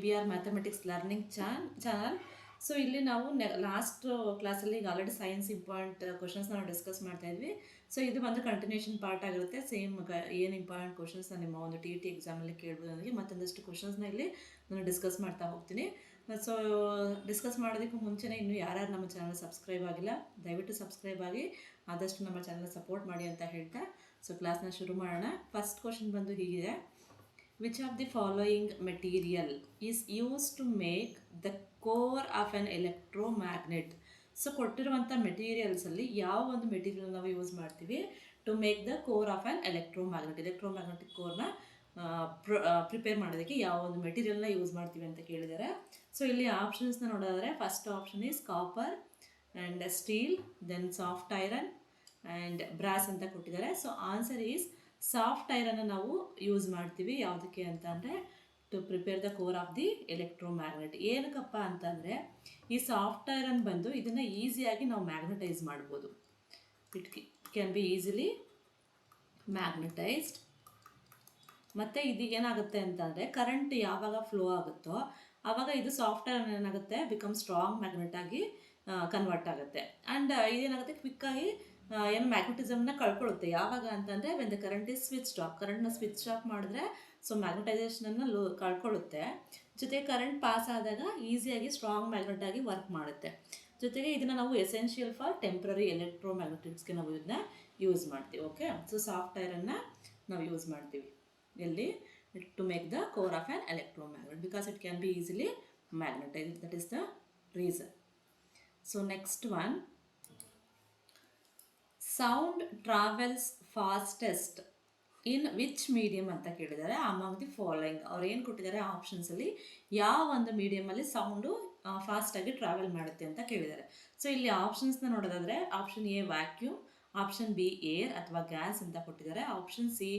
ABR mathematics learning channel. So ಇಲ್ಲಿ ನಾವು last ಕ್ಲಾಸಲ್ಲಿ ಈಗ ಆಲ್ರೆಡಿ ಸೈನ್ಸ್ ಇಂಪಾರ್ಟೆಂಟ್ ಕ್ವಶನ್ಸ್ ನಾವು ಡಿಸ್ಕಸ್ ಮಾಡ್ತಾ ಇದ್ವಿ. ಸೊ ಇದು ಒಂದು ಕಂಟಿನ್ಯೂಷನ್ ಪಾರ್ಟ್ ಆಗಿರುತ್ತೆ. ಸೇಮ್ ಏನು ಇಂಪಾರ್ಟೆಂಟ್ ಕ್ವಶನ್ಸ್ ನಿಮ್ಮ ಒಂದು TET ಎಕ್ಸಾಮಲ್ಲಿ ಕೇಳ್ಬೋದು ನನಗೆ ಮತ್ತೊಂದಷ್ಟು ಕ್ವಶನ್ಸ್ನ ಇಲ್ಲಿ ನಾನು ಡಿಸ್ಕಸ್ ಮಾಡ್ತಾ ಹೋಗ್ತೀನಿ. ಸೊ ಡಿಸ್ಕಸ್ ಮಾಡೋದಕ್ಕೂ ಮುಂಚೆನೇ ಇನ್ನೂ ಯಾರ್ಯಾರು ನಮ್ಮ ಚಾನಲ್ ಸಬ್ಸ್ಕ್ರೈಬ್ ಆಗಿಲ್ಲ ದಯವಿಟ್ಟು ಸಬ್ಸ್ಕ್ರೈಬ್ ಆಗಿ ಆದಷ್ಟು ನಮ್ಮ ಚಾನಲ್ ಸಪೋರ್ಟ್ ಮಾಡಿ ಅಂತ ಹೇಳ್ತಾ ಸೊ ಕ್ಲಾಸ್ನ ಶುರು ಮಾಡೋಣ. ಫಸ್ಟ್ ಕ್ವಶನ್ ಬಂದು ಹೀಗಿದೆ. Which of the following material is used to make the core of an electromagnet? So ಕೊಟ್ಟಿರುವಂಥ ಮೆಟೀರಿಯಲ್ಸಲ್ಲಿ ಯಾವ ಒಂದು ಮೆಟೀರಿಯಲ್ ನಾವು ಯೂಸ್ ಮಾಡ್ತೀವಿ to make the core of an electromagnetic ಕೋರ್ನ ಪ್ರಿಪೇರ್ ಮಾಡೋದಕ್ಕೆ ಯಾವ ಒಂದು ಮೆಟೀರಿಯಲ್ನ ಯೂಸ್ ಮಾಡ್ತೀವಿ ಅಂತ ಕೇಳಿದ್ದಾರೆ. ಸೊ ಇಲ್ಲಿ ಆಪ್ಷನ್ಸ್ನ ನೋಡೋದಾದರೆ first option is copper and steel, then soft iron and brass ಅಂತ ಕೊಟ್ಟಿದ್ದಾರೆ. ಸೊ ಆನ್ಸರ್ ಈಸ್ ಸಾಫ್ಟ್ ಐರನ್ನ ನಾವು ಯೂಸ್ ಮಾಡ್ತೀವಿ ಯಾವುದಕ್ಕೆ ಅಂತ ಅಂದರೆ to prepare the core of the electromagnet. ಏನಕ್ಕಪ್ಪ ಅಂತಂದರೆ ಈ ಸಾಫ್ಟ್ ಐರನ್ ಬಂದು ಇದನ್ನು ಈಸಿಯಾಗಿ ನಾವು ಮ್ಯಾಗ್ನೆಟೈಸ್ ಮಾಡ್ಬೋದು. It can be easily magnetised. ಮತ್ತು ಇದು ಏನಾಗುತ್ತೆ ಅಂತಂದರೆ ಕರೆಂಟ್ ಯಾವಾಗ ಫ್ಲೋ ಆಗುತ್ತೋ ಆವಾಗ ಇದು ಸಾಫ್ಟ್ ಐರನ್ ಏನಾಗುತ್ತೆ ಬಿಕಮ್ ಸ್ಟ್ರಾಂಗ್ ಮ್ಯಾಗ್ನೆಟ್ ಆಗಿ ಕನ್ವರ್ಟ್ ಆಗುತ್ತೆ. ಆ್ಯಂಡ್ ಇದೇನಾಗುತ್ತೆ ಕ್ವಿಕ್ಕಾಗಿ ಏನು ಮ್ಯಾಗ್ನೆಟಿಸಮ್ನ ಕಳ್ಕೊಳ್ಳುತ್ತೆ. ಯಾವಾಗ ಅಂತಂದರೆ when the current is switch off, ಕರೆಂಟ್ನ ಸ್ವಿಚ್ ಆಫ್ ಮಾಡಿದ್ರೆ ಸೊ ಮ್ಯಾಗ್ನೆಟೈಸೇಷನನ್ನು ಕಳ್ಕೊಳ್ಳುತ್ತೆ. ಜೊತೆಗೆ ಕರೆಂಟ್ ಪಾಸ್ ಆದಾಗ ಈಸಿಯಾಗಿ ಸ್ಟ್ರಾಂಗ್ ಮ್ಯಾಗ್ನೆಟ್ ಆಗಿ ವರ್ಕ್ ಮಾಡುತ್ತೆ. ಜೊತೆಗೆ ಇದನ್ನು ನಾವು ಎಸೆನ್ಷಿಯಲ್ ಫಾರ್ ಟೆಂಪ್ರರಿ ಎಲೆಕ್ಟ್ರೋಮ್ಯಾಗ್ನೆಟಿಕ್ಸ್ಗೆ ನಾವು ಇದನ್ನ ಯೂಸ್ ಮಾಡ್ತೀವಿ. ಓಕೆ, ಸೊ ಸಾಫ್ಟ್ ಐರನ್ನ ನಾವು ಯೂಸ್ ಮಾಡ್ತೀವಿ ಎಲ್ಲಿ to make the core of an electromagnet because it can be easily magnetise. That is the reason. So next one, sound travels fastest in which medium ಅಂತ ಕೇಳಿದ್ದಾರೆ. Among the following ಅವ್ರು ಏನು ಕೊಟ್ಟಿದ್ದಾರೆ ಆಪ್ಷನ್ಸಲ್ಲಿ ಯಾವ ಒಂದು ಮೀಡಿಯಮಲ್ಲಿ ಸೌಂಡು ಫಾಸ್ಟಾಗಿ ಟ್ರಾವೆಲ್ ಮಾಡುತ್ತೆ ಅಂತ ಕೇಳಿದ್ದಾರೆ. ಸೊ ಇಲ್ಲಿ ಆಪ್ಷನ್ಸ್ನ ನೋಡೋದಾದರೆ option A vacuum, option B air ಅಥವಾ ಗ್ಯಾಸ್ ಅಂತ ಕೊಟ್ಟಿದ್ದಾರೆ, option C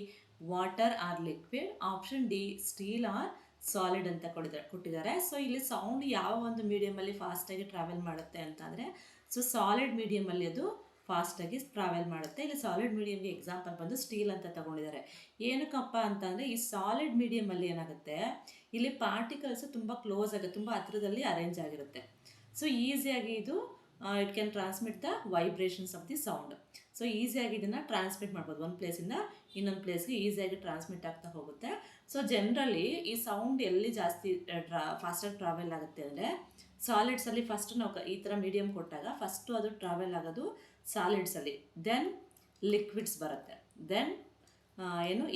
water or liquid, option D steel or solid ಅಂತ ಕೊಟ್ಟಿದ್ದಾರೆ. ಸೊ ಇಲ್ಲಿ ಸೌಂಡ್ ಯಾವ ಒಂದು ಮೀಡಿಯಮಲ್ಲಿ ಫಾಸ್ಟಾಗಿ ಟ್ರಾವೆಲ್ ಮಾಡುತ್ತೆ ಅಂತಂದರೆ ಸೊ ಸಾಲಿಡ್ ಮೀಡಿಯಮಲ್ಲಿ ಅದು ಫಾಸ್ಟಾಗಿ ಟ್ರಾವೆಲ್ ಮಾಡುತ್ತೆ. ಇಲ್ಲಿ ಸಾಲಿಡ್ ಮೀಡಿಯಮ್ಗೆ ಎಕ್ಸಾಂಪಲ್ ಬಂದು ಸ್ಟೀಲ್ ಅಂತ ತಗೊಂಡಿದ್ದಾರೆ. ಏನಕ್ಕಪ್ಪ ಅಂತಂದರೆ ಈ ಸಾಲಿಡ್ ಮೀಡಿಯಮಲ್ಲಿ ಏನಾಗುತ್ತೆ ಇಲ್ಲಿ ಪಾರ್ಟಿಕಲ್ಸ್ ತುಂಬ ಕ್ಲೋಸ್ ಆಗುತ್ತೆ, ತುಂಬ ಹತ್ರದಲ್ಲಿ ಅರೇಂಜ್ ಆಗಿರುತ್ತೆ. ಸೊ ಈಸಿಯಾಗಿ ಇದು it can transmit the vibrations of the sound. So ಈಸಿಯಾಗಿ ಇದನ್ನು ಟ್ರಾನ್ಸ್ಮಿಟ್ ಮಾಡ್ಬೋದು, ಒಂದು ಪ್ಲೇಸಿಂದ ಇನ್ನೊಂದು ಪ್ಲೇಸ್ಗೆ ಈಸಿಯಾಗಿ ಟ್ರಾನ್ಸ್ಮಿಟ್ ಆಗ್ತಾ ಹೋಗುತ್ತೆ. ಸೊ ಜನರಲಿ ಈ ಸೌಂಡ್ ಎಲ್ಲಿ ಜಾಸ್ತಿ ಫಾಸ್ಟಾಗಿ ಟ್ರಾವೆಲ್ ಆಗುತ್ತೆ ಅಂದರೆ ಸಾಲಿಡ್ಸಲ್ಲಿ ಫಸ್ಟ್ ನಾವು ಈ ಥರ ಮೀಡಿಯಮ್ ಕೊಟ್ಟಾಗ ಫಸ್ಟು ಅದು ಟ್ರಾವೆಲ್ ಆಗೋದು ಸಾಲಿಡ್ಸಲ್ಲಿ, ದೆನ್ ಲಿಕ್ವಿಡ್ಸ್ ಬರುತ್ತೆ, ದೆನ್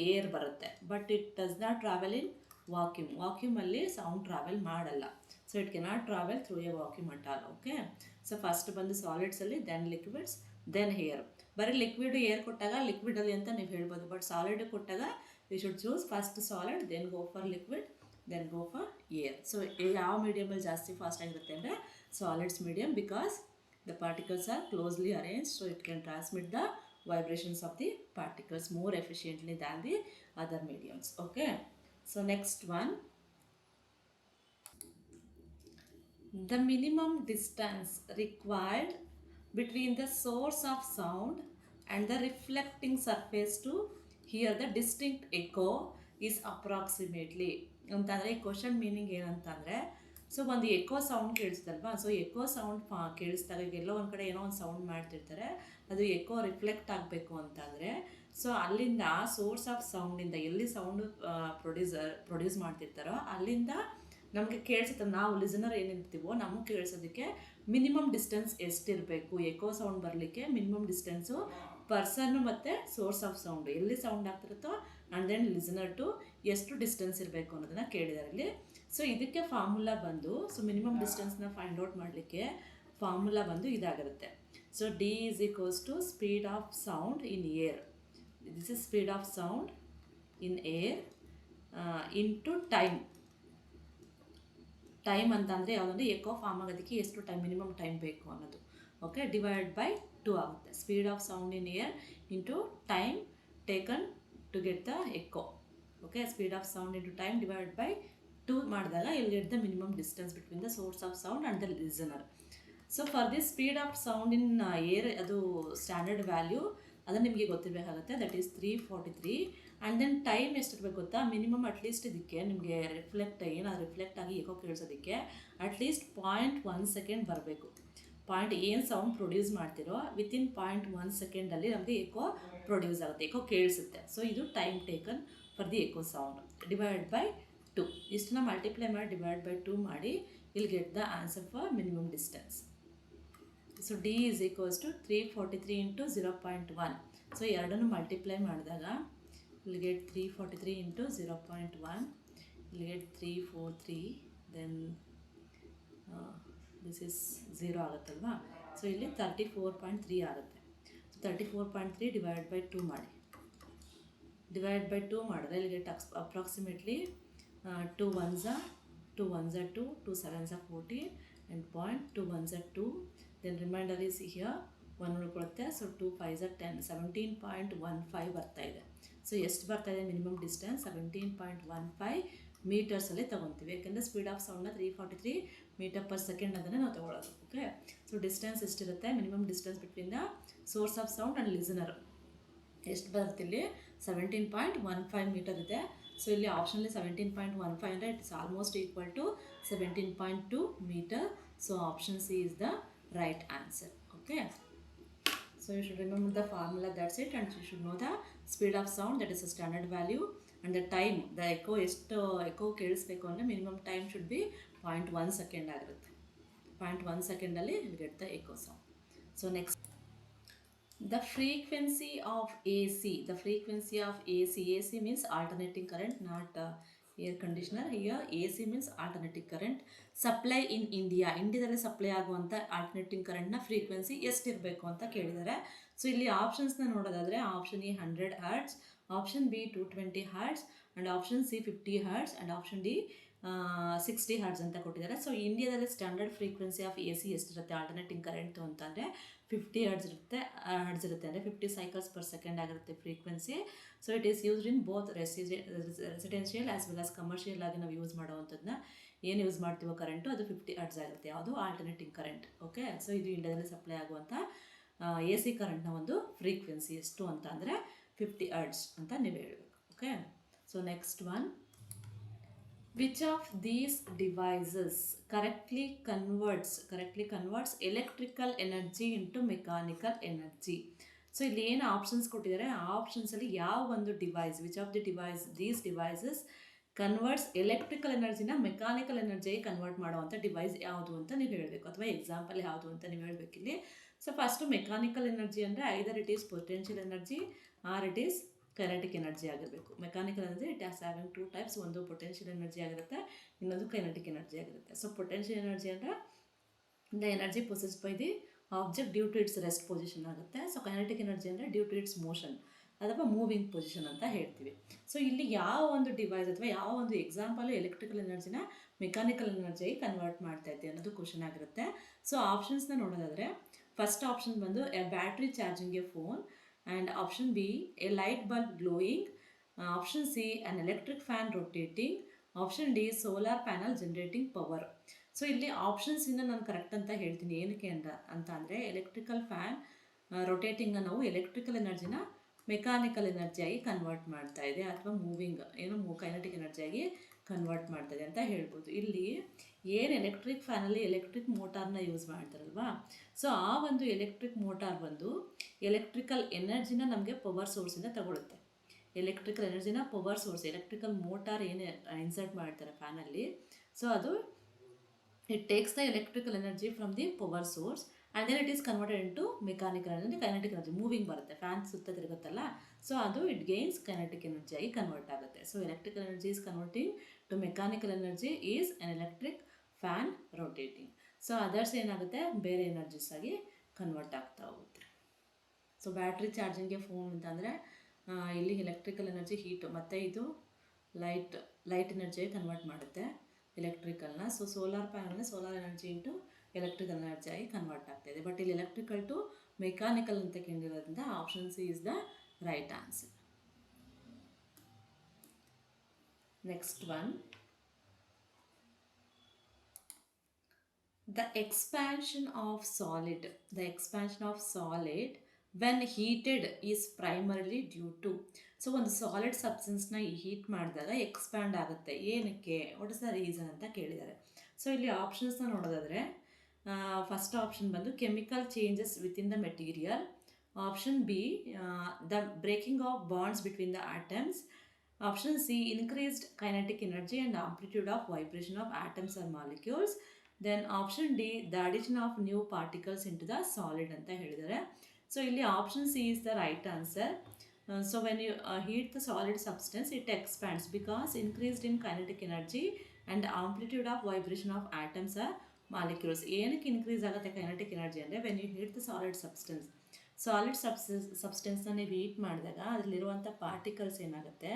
ಏರ್ ಬರುತ್ತೆ. But it does not travel in ವಾಕ್ಯೂಮಲ್ಲಿ ಸೌಂಡ್ ಟ್ರಾವೆಲ್ ಮಾಡಲ್ಲ. So it cannot travel through a vacuum at all. Okay, so first ಬಂದು ಸಾಲಿಡ್ಸಲ್ಲಿ, ದೆನ್ ಲಿಕ್ವಿಡ್ಸ್, ದೆನ್ ಏರ್. ಬರೀ ಲಿಕ್ವಿಡ್ ಏರ್ ಕೊಟ್ಟಾಗ ಲಿಕ್ವಿಡಲ್ಲಿ ಅಂತ ನೀವು ಹೇಳ್ಬೋದು, ಬಟ್ ಸಾಲಿಡ್ ಕೊಟ್ಟಾಗ we should choose first solid, then go for liquid, then go for air. So ಯಾವ ಮೀಡಿಯಮಲ್ಲಿ ಜಾಸ್ತಿ ಫಾಸ್ಟ್ ಆಗಿರುತ್ತೆ ಅಂದರೆ solids medium because the particles are closely arranged, so it can transmit the vibrations of the particles more efficiently than the other mediums. Okay, so next one, the minimum distance required between the source of sound and the reflecting surface to hear the distinct echo is approximately ಅಂತಂದರೆ ಈ question meaning ಏನಂತಂದರೆ so ಒಂದು echo sound ಕೇಳಿಸ್ತಲ್ವಾ, so echo sound ಕೇಳಿಸ್ದಾಗ ಈಗ ಎಲ್ಲೋ ಒಂದು ಕಡೆ ಏನೋ ಒಂದು ಸೌಂಡ್ ಮಾಡ್ತಿರ್ತಾರೆ, ಅದು ಎಕೋ ರಿಫ್ಲೆಕ್ಟ್ ಆಗಬೇಕು ಅಂತಂದರೆ ಸೊ ಅಲ್ಲಿಂದ ಸೋರ್ಸ್ ಆಫ್ ಸೌಂಡಿಂದ ಎಲ್ಲಿ ಸೌಂಡು ಪ್ರೊಡ್ಯೂಸ್ ಮಾಡ್ತಿರ್ತಾರೋ ಅಲ್ಲಿಂದ ನಮಗೆ ಕೇಳಿಸುತ್ತೆ. ನಾವು ಲಿಸನರ್ ಏನಿರ್ತೀವೋ ನಮಗೆ ಕೇಳಿಸೋದಕ್ಕೆ ಮಿನಿಮಮ್ ಡಿಸ್ಟೆನ್ಸ್ ಎಷ್ಟಿರಬೇಕು, ಎಕೋ ಸೌಂಡ್ ಬರಲಿಕ್ಕೆ ಮಿನಿಮಮ್ ಡಿಸ್ಟೆನ್ಸು ಪರ್ಸನ್ನು ಮತ್ತು ಸೋರ್ಸ್ ಆಫ್ ಸೌಂಡ್ ಎಲ್ಲಿ ಸೌಂಡ್ ಆಗ್ತಿರುತ್ತೋ ಆ್ಯಂಡ್ ದೆನ್ ಲಿಸನರ್ ಟು ಎಷ್ಟು ಡಿಸ್ಟೆನ್ಸ್ ಇರಬೇಕು ಅನ್ನೋದನ್ನು ಕೇಳಿದ್ದಾರೆ ಇಲ್ಲಿ. ಸೊ ಇದಕ್ಕೆ ಫಾರ್ಮುಲಾ ಬಂದು ಸೊ ಮಿನಿಮಮ್ ಡಿಸ್ಟೆನ್ಸ್ನ ಫೈಂಡ್ ಔಟ್ ಮಾಡಲಿಕ್ಕೆ ಫಾರ್ಮುಲಾ ಬಂದು ಇದಾಗಿರುತ್ತೆ. So D is equals to speed of sound in air, this is speed of sound in air into time ಅಂತಂದರೆ ಯಾವುದಂದ್ರೆ ಎಕೋ ಫಾರ್ಮ್ ಆಗೋದಕ್ಕೆ ಎಷ್ಟು ಟೈಮ್ ಮಿನಿಮಮ್ ಟೈಮ್ ಬೇಕು ಅನ್ನೋದು. ಓಕೆ, ಡಿವೈಡ್ ಬೈ 2 ಆಗುತ್ತೆ. Speed of sound in air into time taken to get the echo. Okay, speed of sound into time divide by 2 ಮಾಡಿದಾಗ you'll get the minimum distance between the source of sound and the listener. So for this speed of sound in air ಅದು standard value ಅದು ನಿಮಗೆ ಗೊತ್ತಿರಬೇಕಾಗುತ್ತೆ. That is 343 and then time ಎಷ್ಟಿರ್ಬೇಕು ಗೊತ್ತಾ, minimum at least ಇದಕ್ಕೆ ನಿಮಗೆ reflect ಆಗಿ eco ಕೇಳಿಸೋದಕ್ಕೆ at least 0.1 second ಬರಬೇಕು. ಏನು ಸೌಂಡ್ ಪ್ರೊಡ್ಯೂಸ್ ಮಾಡ್ತಿರೋ ವಿತಿನ್ 0.1 ಸೆಕೆಂಡಲ್ಲಿ ನಮಗೆ ಎಕೋ ಪ್ರೊಡ್ಯೂಸ್ ಆಗುತ್ತೆ, ಎಕೋ ಕೇಳಿಸುತ್ತೆ. ಸೊ ಇದು time taken for the echo sound. Divide by 2, ಇಷ್ಟನ್ನ ಮಲ್ಟಿಪ್ಲೈ ಮಾಡಿ ಡಿವೈಡ್ ಬೈ 2 ಮಾಡಿ, will get the answer for minimum distance. So D is equals to 343 into 0.1. So ಎರಡನ್ನು ಮಲ್ಟಿಪ್ಲೈ ಮಾಡಿದಾಗ will get 343 into 0.1, will get 343, then this is 0 ಆಗುತ್ತಲ್ವಾ. So ಇಲ್ಲಿ 34.3 ಆಗುತ್ತೆ. So 34.3 divide by 2 ಮಾಡಿ, divide by 2 ಮಾಡಿದ್ರೆ ಇಲ್ಲಿ get approximately 2 ones are 2, 2 sevens are 14, and 2 ones are 2, then remainder is here 1 ಉಳ್ಕೊಳುತ್ತೆ. So 2 5s are 10, 17.15 ಬರ್ತಾ ಇದೆ. ಸೊ ಎಷ್ಟು ಬರ್ತಾ ಇದೆ ಮಿನಿಮಮ್ ಡಿಸ್ಟೆನ್ಸ್? 17.15 ಮೀಟರ್ಸಲ್ಲಿ ತೊಗೊತೀವಿ, ಯಾಕೆಂದರೆ ಸ್ಪೀಡ್ ಆಫ್ ಸೌಂಡ್ನ 343 ಮೀಟರ್ ಪರ್ ಸೆಕೆಂಡ್ ಅದನ್ನು ನಾವು ತೊಗೊಳ್ಳೋದು. ಓಕೆ, ಸೊ ಡಿಸ್ಟೆನ್ಸ್ ಎಷ್ಟಿರುತ್ತೆ? Minimum distance between the source of sound and listener ಎಷ್ಟು ಬರುತ್ತೆ? ಇಲ್ಲಿ 17.15 ಮೀಟರ್ ಇದೆ. ಸೊ ಇಲ್ಲಿ ಆಪ್ಷನಲ್ಲಿ 17.15 ಅಂದರೆ it is almost equal to 17.2 metre. So option C is the right answer. Okay, so you should remember the formula, that's it, and you should know the speed of sound, that is a standard value, and the time, the echo ಕೇಳಿಸ್ಬೇಕು ಅಂದರೆ minimum time should be 0.1 second ಆಗಿರುತ್ತೆ. 0.1 ಸೆಕೆಂಡಲ್ಲಿ you get the echo sound. So next, the frequency of AC. The frequency of AC means alternating current, not air conditioner. Here AC means alternating current. Supply ಇನ್ ಇಂಡಿಯಾದಲ್ಲಿ supply ಆಗುವಂಥ alternating ಕರೆಂಟ್ನ frequency ಎಷ್ಟಿರಬೇಕು ಅಂತ ಕೇಳಿದ್ದಾರೆ. So ಇಲ್ಲಿ ಆಪ್ಷನ್ಸ್ನ ನೋಡೋದಾದರೆ option A 100 Hz, option B 220 Hz, and option C 50 Hz, and option D 60 Hz ಅಂತ ಕೊಟ್ಟಿದ್ದಾರೆ. ಸೊ ಇಂಡಿಯಾದಲ್ಲಿ ಸ್ಟ್ಯಾಂಡರ್ಡ್ ಫ್ರೀಕ್ವೆನ್ಸಿ ಆಫ್ AC ಎಷ್ಟಿರುತ್ತೆ ಆಲ್ಟರ್ನೇಟಿಂಗ್ ಕರೆಂಟು ಅಂತಂದರೆ 50 Hz ಇರುತ್ತೆ, ಅಂದರೆ 50 ಸೈಕಲ್ಸ್ ಪರ್ ಸೆಕೆಂಡ್ ಆಗಿರುತ್ತೆ frequency. So it is used in both residential as well as commercial ಆಗಿ ನಾವು ಯೂಸ್ ಮಾಡೋವಂಥದ್ದನ್ನ ಏನು ಯೂಸ್ ಮಾಡ್ತೀವೋ ಕರೆಂಟು ಅದು 50 Hz ಆಗಿರುತ್ತೆ, ಯಾವುದು ಆಲ್ಟರ್ನೇಟಿಂಗ್ ಕರೆಂಟ್. ಓಕೆ, ಸೊ ಇದು ಇಂಡಿಯಾದಲ್ಲಿ ಸಪ್ಲೈ ಆಗುವಂಥ AC ಕರೆಂಟ್ನ ಒಂದು ಫ್ರೀಕ್ವೆನ್ಸಿ ಎಷ್ಟು ಅಂತ ಅಂದರೆ 50 Hz ಅಂತ ನೀವು ಹೇಳಬೇಕು. Okay, so next one, which of these devices correctly converts electrical energy into mechanical energy? So ಇಲ್ಲಿ ಏನು ಆಪ್ಷನ್ಸ್ ಕೊಟ್ಟಿದ್ದಾರೆ, ಆ ಆಪ್ಷನ್ಸಲ್ಲಿ ಯಾವ ಒಂದು device, which of the these devices converts electrical ಎನರ್ಜಿನ ಮೆಕ್ಯಾನಿಕಲ್ ಎನರ್ಜಿಗೆ ಕನ್ವರ್ಟ್ ಮಾಡುವಂಥ ಡಿವೈಸ್ ಯಾವುದು ಅಂತ ನೀವು ಹೇಳಬೇಕು, ಅಥವಾ ಎಕ್ಸಾಂಪಲ್ ಯಾವುದು ಅಂತ ನೀವು ಹೇಳಬೇಕಿಲ್ಲಿ. ಸೊ ಫಸ್ಟು ಮೆಕ್ಯಾನಿಕಲ್ ಎನರ್ಜಿ ಅಂದರೆ either it is potential energy or it is kinetic energy ಆಗಿರಬೇಕು. Mechanical energy it has having 2 types, ಒಂದು ಪೊಟೆನ್ಷಿಯಲ್ ಎನರ್ಜಿ ಆಗಿರುತ್ತೆ, ಇನ್ನೊಂದು ಕೈನೆಟಿಕ್ ಎನರ್ಜಿ ಆಗಿರುತ್ತೆ. ಸೊ ಪೊಟೆನ್ಷಿಯಲ್ ಎನರ್ಜಿ ಅಂದರೆ the energy possessed by the object due to its rest position ಆಗುತ್ತೆ. So kinetic energy ಅಂದರೆ due to its motion ಅಥವಾ moving position ಅಂತ ಹೇಳ್ತೀವಿ. ಸೊ ಇಲ್ಲಿ ಯಾವ ಒಂದು ಡಿವೈಸ್ ಅಥವಾ ಯಾವ ಒಂದು ಎಕ್ಸಾಂಪಲ್ ಎಲೆಕ್ಟ್ರಿಕಲ್ ಎನರ್ಜಿನ ಮೆಕ್ಯಾನಿಕಲ್ ಎನರ್ಜಿಗೆ ಕನ್ವರ್ಟ್ ಮಾಡ್ತಾ ಇದೆ ಅನ್ನೋದು ಕ್ವಶನ್ ಆಗಿರುತ್ತೆ. ಸೊ ಆಪ್ಷನ್ಸ್ನ ನೋಡೋದಾದರೆ ಫಸ್ಟ್ ಆಪ್ಷನ್ ಬಂದು A battery charging A phone, and option B A light bulb glowing, option C on electric fan rotating, option D solar panel generating power. So ಇಲ್ಲಿ ಆಪ್ಷನ್ಸಿಂದ ನಾನು correct ಅಂತ ಹೇಳ್ತೀನಿ, ಏನಕ್ಕೆ ಅಂತ ಅಂದರೆ ಎಲೆಕ್ಟ್ರಿಕಲ್ ಫ್ಯಾನ್ ರೊಟೇಟಿಂಗ್ ನಾವು electrical ಎನರ್ಜಿನ ಮೆಕ್ಯಾನಿಕಲ್ ಎನರ್ಜಿಯಾಗಿ ಕನ್ವರ್ಟ್ ಮಾಡ್ತಾ ಇದೆ, ಅಥವಾ ಕೈನೆಟಿಕ್ ಎನರ್ಜಿಯಾಗಿ ಕನ್ವರ್ಟ್ ಮಾಡ್ತಾ ಇದೆ ಅಂತ ಹೇಳ್ಬೋದು. ಇಲ್ಲಿ ಏನು ಎಲೆಕ್ಟ್ರಿಕ್ ಫ್ಯಾನಲ್ಲಿ ಎಲೆಕ್ಟ್ರಿಕ್ ಮೋಟಾರ್ನ ಯೂಸ್ ಮಾಡ್ತಾರಲ್ವಾ, ಸೊ ಆ ಒಂದು ಎಲೆಕ್ಟ್ರಿಕ್ ಮೋಟಾರ್ ಬಂದು ಎಲೆಕ್ಟ್ರಿಕಲ್ ಎನರ್ಜಿನ ನಮಗೆ ಪವರ್ ಸೋರ್ಸಿಂದ ತಗೊಳುತ್ತೆ. ಎಲೆಕ್ಟ್ರಿಕಲ್ ಎನರ್ಜಿನ ಪವರ್ ಸೋರ್ಸ್, ಎಲೆಕ್ಟ್ರಿಕಲ್ ಮೋಟಾರ್ ಏನು ಇನ್ಸರ್ಟ್ ಮಾಡ್ತಾರೆ ಫ್ಯಾನಲ್ಲಿ, ಸೊ ಅದು it takes the electrical energy from the power source and then it is converted into mechanical energy, kinetic energy moving ಬರುತ್ತೆ, ಫ್ಯಾನ್ ಸುತ್ತ ತಿರುಗುತ್ತಲ್ಲ, ಸೊ ಅದು ಇಟ್ ಗೇನ್ಸ್ ಕೈನೆಟಿಕ್ ಎನರ್ಜಿಯಾಗಿ convert ಆಗುತ್ತೆ. So electrical energy is converting to mechanical energy is an electric fan rotating. So others ಏನಾಗುತ್ತೆ, ಬೇರೆ energies ಆಗಿ convert ಆಗ್ತಾ ಹೋಗುತ್ತೆ. ಸೊ ಬ್ಯಾಟ್ರಿ ಚಾರ್ಜಿಂಗ್ಗೆ ಫೋನ್ ಅಂತಂದರೆ ಇಲ್ಲಿ ಎಲೆಕ್ಟ್ರಿಕಲ್ ಎನರ್ಜಿ ಹೀಟು, ಮತ್ತು ಇದು ಲೈಟ್ ಎನರ್ಜಿಯಾಗಿ ಕನ್ವರ್ಟ್ ಮಾಡುತ್ತೆ ಎಲೆಕ್ಟ್ರಿಕಲ್ನ. ಸೊ ಸೋಲಾರ್ ಪ್ಯಾನಲ್ನ ಸೋಲಾರ್ ಎನರ್ಜಿ ಇಂಟು ಎಲೆಕ್ಟ್ರಿಕಲ್ ಎನರ್ಜಿಯಾಗಿ ಕನ್ವರ್ಟ್ ಆಗ್ತಾಯಿದೆ. ಬಟ್ ಇಲ್ಲಿ ಎಲೆಕ್ಟ್ರಿಕಲ್ ಟು ಮೆಕ್ಯಾನಿಕಲ್ ಅಂತ ಕೇಳಿರೋದ್ರಿಂದ option C is the right answer. Next one, the expansion of solid when heated is primarily due to. So ಒಂದು solid ಸಬ್ಸ್ಟೆನ್ಸ್ನ heat ಮಾಡಿದಾಗ expand ಆಗುತ್ತೆ, ಏನಕ್ಕೆ, ವಾಟ್ ಇಸ್ ದ ರೀಸನ್ ಅಂತ ಕೇಳಿದ್ದಾರೆ. ಸೊ ಇಲ್ಲಿ ಆಪ್ಷನ್ಸ್ನ ನೋಡೋದಾದರೆ ಫಸ್ಟ್ ಆಪ್ಷನ್ ಬಂದು chemical changes within the material. Option B the breaking of bonds between the atoms. Option C increased kinetic energy and amplitude of vibration of atoms R molecules. Then option D the addition of new particles into the solid ಅಂತ ಹೇಳಿದ್ದಾರೆ. So ಇಲ್ಲಿ option C is the right answer. So when you heat the solid substance, it expands because increased in kinetic energy and amplitude of vibration of atoms are molecules. ಏನಕ್ಕೆ increase ಆಗುತ್ತೆ kinetic energy ಅಂದರೆ when you heat the solid ಸಬ್ಸ್ಟೆನ್ಸ್ನ ನೀವು heat ಮಾಡಿದಾಗ ಅದರಲ್ಲಿರುವಂಥ particles ಏನಾಗುತ್ತೆ,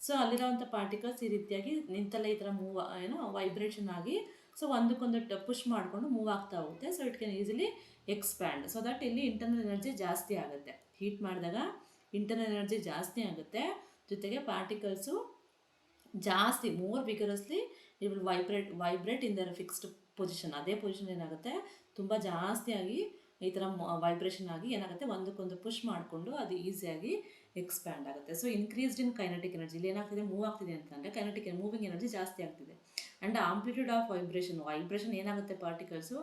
so ಅಲ್ಲಿರುವಂಥ particles ಈ ರೀತಿಯಾಗಿ ನಿಂತಲ್ಲೇ ಈ ಥರ ವೈಬ್ರೇಷನ್ ಆಗಿ ಸೊ ಒಂದಕ್ಕೊಂದು ಪುಷ್ ಮಾಡಿಕೊಂಡು ಮೂವ್ ಆಗ್ತಾ ಹೋಗುತ್ತೆ. So it can easily expand. So that ಇಲ್ಲಿ ಇಂಟರ್ನಲ್ ಎನರ್ಜಿ ಜಾಸ್ತಿ ಆಗುತ್ತೆ. ಹೀಟ್ ಮಾಡಿದಾಗ ಇಂಟರ್ನಲ್ ಎನರ್ಜಿ ಜಾಸ್ತಿ ಆಗುತ್ತೆ, ಜೊತೆಗೆ ಪಾರ್ಟಿಕಲ್ಸು ಜಾಸ್ತಿ more vigorously it will vibrate in their fixed position. ಅದೇ ಪೊಸಿಷನ್ ಏನಾಗುತ್ತೆ ತುಂಬ ಜಾಸ್ತಿಯಾಗಿ ಈ ಥರ ವೈಬ್ರೇಷನ್ ಆಗಿ ಏನಾಗುತ್ತೆ ಒಂದಕ್ಕೊಂದು ಪುಷ್ ಮಾಡಿಕೊಂಡು ಅದು ಈಸಿಯಾಗಿ ಎಕ್ಸ್ಪ್ಯಾಂಡ್ ಆಗುತ್ತೆ. ಸೊ ಇನ್ಕ್ರೀಸ್ಡ್ ಇನ್ ಕೈನೆಟಿಕ್ ಎನರ್ಜಿ, ಇಲ್ಲಿ ಏನಾಗ್ತಿದೆ ಮೂವ್ ಆಗ್ತಿದೆ ಅಂತಂದರೆ ಕೈನೆಟಿಕ್ ಮೂವಿಂಗ್ ಎನರ್ಜಿ ಜಾಸ್ತಿ ಆಗ್ತಿದೆ. ಆ್ಯಂಡ್ ಆಂಪ್ಲಿಟ್ಯೂಡ್ ಆಫ್ ವೈಬ್ರೇಷನ್ ಏನಾಗುತ್ತೆ ಪಾರ್ಟಿಕಲ್ಸು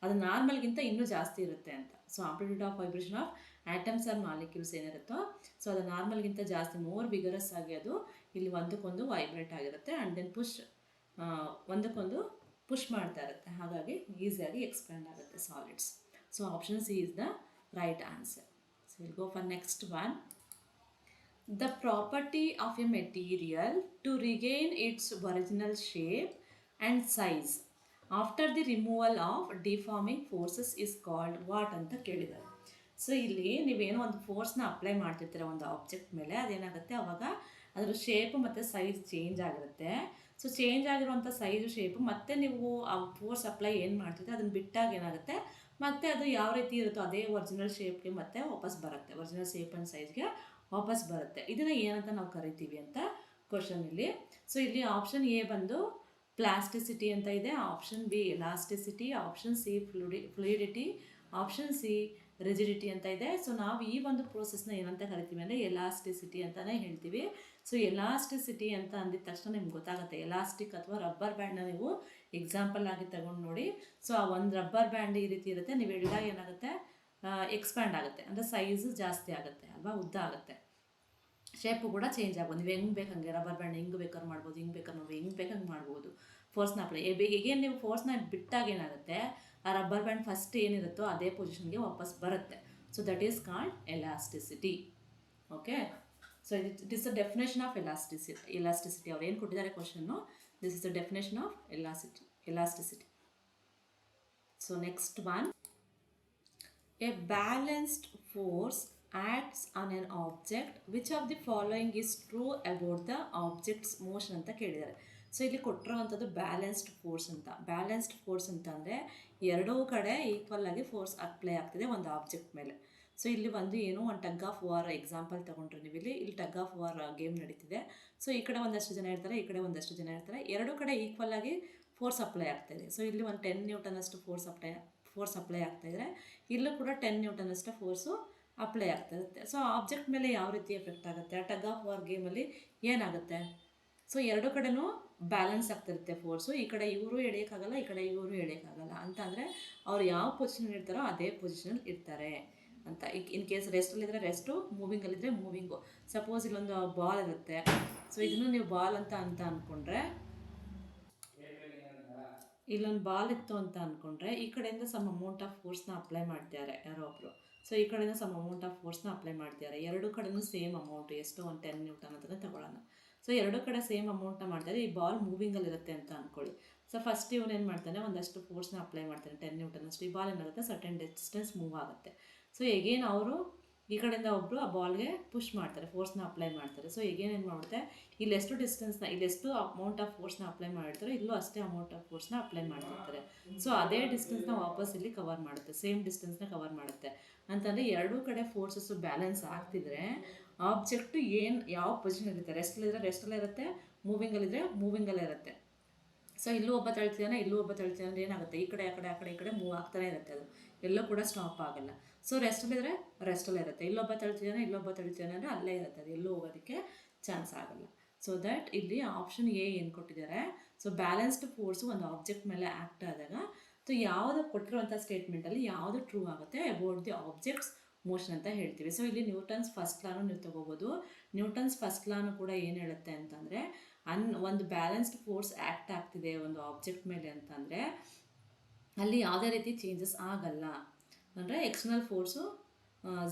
ಅದು ನಾರ್ಮಲ್ಗಿಂತ ಇನ್ನೂ ಜಾಸ್ತಿ ಇರುತ್ತೆ ಅಂತ. So amplitude of vibration of atoms R molecules ಏನಿರುತ್ತೋ ಸೊ ಅದು ನಾರ್ಮಲ್ಗಿಂತ ಜಾಸ್ತಿ ಮೋರ್ ವಿಗರಸ್ ಆಗಿ ಅದು ಇಲ್ಲಿ ಒಂದಕ್ಕೊಂದು ವೈಬ್ರೇಟ್ ಆಗಿರುತ್ತೆ ಆ್ಯಂಡ್ ದೆನ್ ಒಂದಕ್ಕೊಂದು ಪುಷ್ ಮಾಡ್ತಾ ಇರುತ್ತೆ, ಹಾಗಾಗಿ ಈಸಿಯಾಗಿ ಎಕ್ಸ್ಪ್ಯಾಂಡ್ ಆಗುತ್ತೆ solids. So option C is the right answer. So will go for next one. The property of a material to regain its original shape and size after the removal of deforming forces is called what ಅಂತ ಕೇಳಿದ್ದಾರೆ. So ಇಲ್ಲಿ ನೀವೇನೋ ಒಂದು ಫೋರ್ಸ್ನ apply ಮಾಡ್ತಿರ್ತೀರ ಒಂದು object ಮೇಲೆ, ಅದೇನಾಗುತ್ತೆ ಅವಾಗ ಅದರ ಶೇಪು ಮತ್ತು ಸೈಜ್ ಚೇಂಜ್ ಆಗಿರುತ್ತೆ. ಸೊ ಚೇಂಜ್ ಆಗಿರುವಂಥ ಸೈಜು ಶೇಪು ಮತ್ತೆ ನೀವು ಆ ಫೋರ್ಸ್ ಅಪ್ಲೈ ಏನು ಮಾಡ್ತಿರ್ತೀರ ಅದನ್ನು ಬಿಟ್ಟಾಗ ಏನಾಗುತ್ತೆ ಮತ್ತೆ ಅದು ಯಾವ ರೀತಿ ಇರುತ್ತೋ ಅದೇ ಒರಿಜಿನಲ್ ಶೇಪ್ಗೆ ಮತ್ತೆ ವಾಪಸ್ ಬರುತ್ತೆ, ಒರಿಜಿನಲ್ ಶೇಪ್ ಆ್ಯಂಡ್ ಸೈಜ್ಗೆ ವಾಪಸ್ ಬರುತ್ತೆ. ಇದನ್ನು ಏನಂತ ನಾವು ಕರಿತೀವಿ ಅಂತ ಕ್ವಶನ್ ಇಲ್ಲಿ. ಸೊ ಇಲ್ಲಿ ಆಪ್ಷನ್ ಎ ಬಂದು ಪ್ಲಾಸ್ಟಿಸಿಟಿ ಅಂತ ಇದೆ, option B elasticity, option C fluidity, option C rigidity ಅಂತ ಇದೆ. ಸೊ ನಾವು ಈ ಒಂದು ಪ್ರೋಸೆಸ್ನ ಏನಂತ ಕರಿತೀವಿ ಅಂದರೆ ಎಲಾಸ್ಟಿಸಿಟಿ ಅಂತಲೇ ಹೇಳ್ತೀವಿ. ಸೊ ಎಲಾಸ್ಟಿಸಿಟಿ ಅಂತ ಅಂದಿದ ತಕ್ಷಣ ನಿಮ್ಗೆ ಗೊತ್ತಾಗುತ್ತೆ, ಎಲಾಸ್ಟಿಕ್ ಅಥವಾ ರಬ್ಬರ್ ಬ್ಯಾಂಡ್ನ ನೀವು ಎಕ್ಸಾಂಪಲ್ ಆಗಿ ತಗೊಂಡು ನೋಡಿ. ಸೊ ಆ ಒಂದು ರಬ್ಬರ್ ಬ್ಯಾಂಡ್ ಈ ರೀತಿ ಇರುತ್ತೆ, ನೀವು ಎಳ್ದಾಗ ಏನಾಗುತ್ತೆ ಎಕ್ಸ್ಪ್ಯಾಂಡ್ ಆಗುತ್ತೆ, ಅಂದರೆ ಸೈಜು ಜಾಸ್ತಿ ಆಗುತ್ತೆ ಅಲ್ವಾ, ಉದ್ದ ಆಗುತ್ತೆ, ಶೇಪು ಕೂಡ ಚೇಂಜ್ ಆಗ್ಬೋದು. ನೀವು ಹೆಂಗೆ ಬೇಕು ಹಂಗೆ ರಬ್ಬರ್ ಬ್ಯಾಂಡ್ ಹಿಂಗೆ ಬೇಕಾದ್ರೆ ಮಾಡ್ಬೋದು, ಹಿಂಗೆ ಬೇಕಾದ್ರೆ ಮಾಡ್ಬೋದು, ಹೆಂಗೆ ಬೇಕು ಹಂಗೆ ಮಾಡ್ಬೋದು. ಫೋರ್ಸ್ನ ಅಪ್ಲೈ ಈಗೇನು ನೀವು ಫೋರ್ಸ್ನ ಬಿಟ್ಟಾಗ ಏನಾಗುತ್ತೆ ಆ ರಬ್ಬರ್ ಬ್ಯಾಂಡ್ ಫಸ್ಟ್ ಏನಿರುತ್ತೋ ಅದೇ ಪೊಸಿಷನ್ಗೆ ವಾಪಸ್ ಬರುತ್ತೆ. So that is called elasticity. Okay, so it is the definition of elasticity. ಅವ್ರು ಏನು ಕೊಟ್ಟಿದ್ದಾರೆ question, this is the definition of elasticity. So next one. A balanced force acts on an object. Which of the following is true about the object's motion ಅಂತ ಕೇಳಿದ್ದಾರೆ. So ಇಲ್ಲಿ ಕೊಟ್ಟಿರೋವಂಥದ್ದು balanced force ಅಂತ. Balanced force ಅಂತ ಅಂದರೆ ಎರಡೂ ಕಡೆ equal ಆಗಿ force apply ಆಗ್ತಿದೆ ಒಂದು ಆಬ್ಜೆಕ್ಟ್ ಮೇಲೆ. ಸೊ ಇಲ್ಲಿ ಒಂದು ಏನೋ ಒಂದು ಟಗ್ ಆಫ್ ವಾರ್ ಎಕ್ಸಾಂಪಲ್ ತೊಗೊಂಡ್ರೆ ನೀವು ಇಲ್ಲಿ ಟಗ್ ಆಫ್ ವಾರ್ ಗೇಮ್ ನಡೀತಿದೆ. ಸೊ ಈ ಕಡೆ ಒಂದಷ್ಟು ಜನ ಇರ್ತಾರೆ, ಈ ಕಡೆ ಒಂದಷ್ಟು ಜನ ಇರ್ತಾರೆ, ಎರಡೂ ಕಡೆ ಈಕ್ವಲ್ ಆಗಿ ಫೋರ್ಸ್ ಅಪ್ಲೈ ಆಗ್ತಾಯಿದೆ. ಸೊ ಇಲ್ಲಿ ಒಂದು 10 ನ್ಯೂಟನ್ ಅಷ್ಟು ಫೋರ್ಸ್ ಅಪ್ಲೈ ಆಗ್ತಾಯಿದ್ರೆ ಇಲ್ಲೂ ಕೂಡ 10 ನ್ಯೂಟನ್ ಅಷ್ಟು ಫೋರ್ಸು ಅಪ್ಲೈ ಆಗ್ತಾಯಿರುತ್ತೆ. ಸೊ ಆಬ್ಜೆಕ್ಟ್ ಮೇಲೆ ಯಾವ ರೀತಿ ಎಫೆಕ್ಟ್ ಆಗುತ್ತೆ, ಆ ಟಗ್ ಆಫ್ ವಾರ್ ಗೇಮಲ್ಲಿ ಏನಾಗುತ್ತೆ, ಸೊ ಎರಡು ಕಡೆನೂ ಬ್ಯಾಲೆನ್ಸ್ ಆಗ್ತಿರುತ್ತೆ ಫೋರ್ಸು. ಈ ಕಡೆ ಇವರು ಎಳೆಯೋಕ್ಕಾಗಲ್ಲ, ಈ ಕಡೆ ಇವರು ಎಳೆಯೋಕ್ಕಾಗಲ್ಲ ಅಂತ ಅಂದರೆ ಅವ್ರು ಯಾವ ಪೊಸಿಷನ್ ಇರ್ತಾರೋ ಅದೇ ಪೊಸಿಷನಲ್ಲಿ ಇರ್ತಾರೆ ಅಂತ. ಇನ್ ಕೇಸ್ ರೆಸ್ಟಲ್ಲಿದ್ದರೆ ರೆಸ್ಟು, ಮೂವಿಂಗಲ್ಲಿದ್ದರೆ ಮೂವಿಂಗು. ಸಪೋಸ್ ಇಲ್ಲೊಂದು ಬಾಲ್ ಇರುತ್ತೆ, ಸೊ ಇದನ್ನು ನೀವು ಬಾಲ್ ಅಂತ ಅಂದ್ಕೊಂಡ್ರೆ, ಇಲ್ಲೊಂದು ಬಾಲ್ ಇತ್ತು ಅಂತ ಅಂದ್ಕೊಂಡ್ರೆ ಈ ಕಡೆಯಿಂದ ಸಮ್ ಅಮೌಂಟ್ ಆಫ್ ಫೋರ್ಸ್ನ ಅಪ್ಲೈ ಮಾಡ್ತಾರೆ ಯಾರೋ ಒಬ್ಬರು. ಸೊ ಈ ಕಡೆಯಿಂದ ಸಮ್ ಅಮೌಂಟ್ ಆಫ್ ಫೋರ್ಸ್ನ ಅಪ್ಲೈ ಮಾಡ್ತಾರೆ, ಎರಡು ಕಡೆನೂ ಸೇಮ್ ಅಮೌಂಟ್, ಎಷ್ಟು ಒಂದು 10 ನ್ಯೂಟನ್ ಅಂತಲೇ ತಗೊಳ್ಳೋಣ. ಸೊ ಎರಡು ಕಡೆ ಸೇಮ್ ಅಮೌಂಟ್ನ ಮಾಡ್ತಾರೆ, ಈ ಬಾಲ್ ಮೂವಿಂಗಲ್ಲಿರುತ್ತೆ ಅಂತ ಅಂದ್ಕೊಳ್ಳಿ. ಸೊ ಫಸ್ಟ್ ಇವನು ಏನು ಮಾಡ್ತಾನೆ, ಒಂದಷ್ಟು ಫೋರ್ಸ್ನ ಅಪ್ಲೈ ಮಾಡ್ತಾನೆ 10 ನ್ಯೂಟನ್ ಅಷ್ಟು. ಈ ಬಾಲ್ ಏನಾಗುತ್ತೆ ಸರ್ಟನ್ ಡಿಸ್ಟೆನ್ಸ್ ಮೂವ್ ಆಗುತ್ತೆ. ಸೊ ಎಗೇನ್ ಅವರು ಈ ಕಡೆಯಿಂದ ಒಬ್ಬರು ಆ ಬಾಲ್ಗೆ ಪುಷ್ ಮಾಡ್ತಾರೆ, ಫೋರ್ಸ್ನ ಅಪ್ಲೈ ಮಾಡ್ತಾರೆ. ಸೊ ಈಗೇನು ಏನು ಮಾಡುತ್ತೆ, ಇಲ್ಲೆಷ್ಟು ಡಿಸ್ಟೆನ್ಸ್ನ, ಇಲ್ಲೆಷ್ಟು ಅಮೌಂಟ್ ಆಫ್ ಫೋರ್ಸ್ನ ಅಪ್ಲೈ ಮಾಡಿರ್ತಾರೆ, ಇಲ್ಲೂ ಅಷ್ಟೇ ಅಮೌಂಟ್ ಆಫ್ ಫೋರ್ಸ್ನ ಅಪ್ಲೈ ಮಾಡ್ತಿರ್ತಾರೆ. ಸೊ ಅದೇ ಡಿಸ್ಟೆನ್ಸ್ನ ವಾಪಸ್ ಇಲ್ಲಿ ಕವರ್ ಮಾಡುತ್ತೆ, ಸೇಮ್ ಡಿಸ್ಟೆನ್ಸ್ನ ಕವರ್ ಮಾಡುತ್ತೆ. ಅಂತಂದರೆ ಎರಡೂ ಕಡೆ ಫೋರ್ಸಸ್ಸು ಬ್ಯಾಲೆನ್ಸ್ ಆಗ್ತಿದ್ರೆ ಆಬ್ಜೆಕ್ಟು ಯಾವ ಪೊಸಿಷನ್ ಇರುತ್ತೆ, ರೆಸ್ಟಲ್ಲಿದ್ದರೆ ರೆಸ್ಟಲ್ಲೇ ಇರುತ್ತೆ, ಮೂವಿಂಗಲ್ಲಿದ್ದರೆ ಮೂವಿಂಗಲ್ಲೇ ಇರುತ್ತೆ. ಸೊ ಇಲ್ಲೂ ಒಬ್ಬ ತಳ್ತಿದ್ದಾನೆ, ಇಲ್ಲೂ ಒಬ್ಬ ತಳ್ತಿದ್ದಾನೆ ಅಂದರೆ ಏನಾಗುತ್ತೆ, ಈ ಕಡೆ ಆ ಕಡೆ ಆ ಕಡೆ ಈ ಕಡೆ ಮೂವ್ ಆಗ್ತಾನೆ ಇರುತ್ತೆ, ಅದು ಎಲ್ಲೂ ಕೂಡ ಸ್ಟಾಪ್ ಆಗಲ್ಲ. ಸೊ ರೆಸ್ಟಲ್ಲಿದ್ದರೆ ರೆಸ್ಟಲ್ಲೇ ಇರುತ್ತೆ, ಇಲ್ಲೊಬ್ಬ ತಳ್ತಿದ್ದಾನೆ ಇಲ್ಲೊಬ್ಬ ತಳ್ತಿದ್ದಾನೆ ಅಂದರೆ ಅಲ್ಲೇ ಇರುತ್ತೆ, ಅದು ಎಲ್ಲೂ ಹೋಗೋದಕ್ಕೆ ಚಾನ್ಸ್ ಆಗಲ್ಲ. ಸೊ ದಟ್ ಇಲ್ಲಿ ಆಪ್ಷನ್ ಎ ಏನು ಕೊಟ್ಟಿದ್ದಾರೆ, ಸೊ ಬ್ಯಾಲೆನ್ಸ್ಡ್ ಫೋರ್ಸು ಒಂದು ಆಬ್ಜೆಕ್ಟ್ ಮೇಲೆ ಆ್ಯಕ್ಟ್ ಆದಾಗ, ಸೊ ಯಾವುದು ಕೊಟ್ಟಿರುವಂಥ ಸ್ಟೇಟ್ಮೆಂಟಲ್ಲಿ ಯಾವುದು ಟ್ರೂ ಆಗುತ್ತೆ ಅಬೌಟ್ ದಿ ಆಬ್ಜೆಕ್ಟ್ಸ್ ಮೋಷನ್ ಅಂತ ಹೇಳ್ತೀವಿ. ಸೊ ಇಲ್ಲಿ ನ್ಯೂಟನ್ಸ್ ಫಸ್ಟ್ ಲಾನು ನೀವು ತೊಗೋಬೋದು. ನ್ಯೂಟನ್ಸ್ ಫಸ್ಟ್ ಲಾನು ಕೂಡ ಏನು ಹೇಳುತ್ತೆ ಅಂತಂದರೆ, ಒಂದು ಬ್ಯಾಲೆನ್ಸ್ಡ್ ಫೋರ್ಸ್ ಆ್ಯಕ್ಟ್ ಆಗ್ತಿದೆ ಒಂದು ಆಬ್ಜೆಕ್ಟ್ ಮೇಲೆ ಅಂತಂದರೆ ಅಲ್ಲಿ ಯಾವುದೇ ರೀತಿ ಚೇಂಜಸ್ ಆಗಲ್ಲ, ಅಂದರೆ ಎಕ್ಸ್ಟರ್ನಲ್ ಫೋರ್ಸು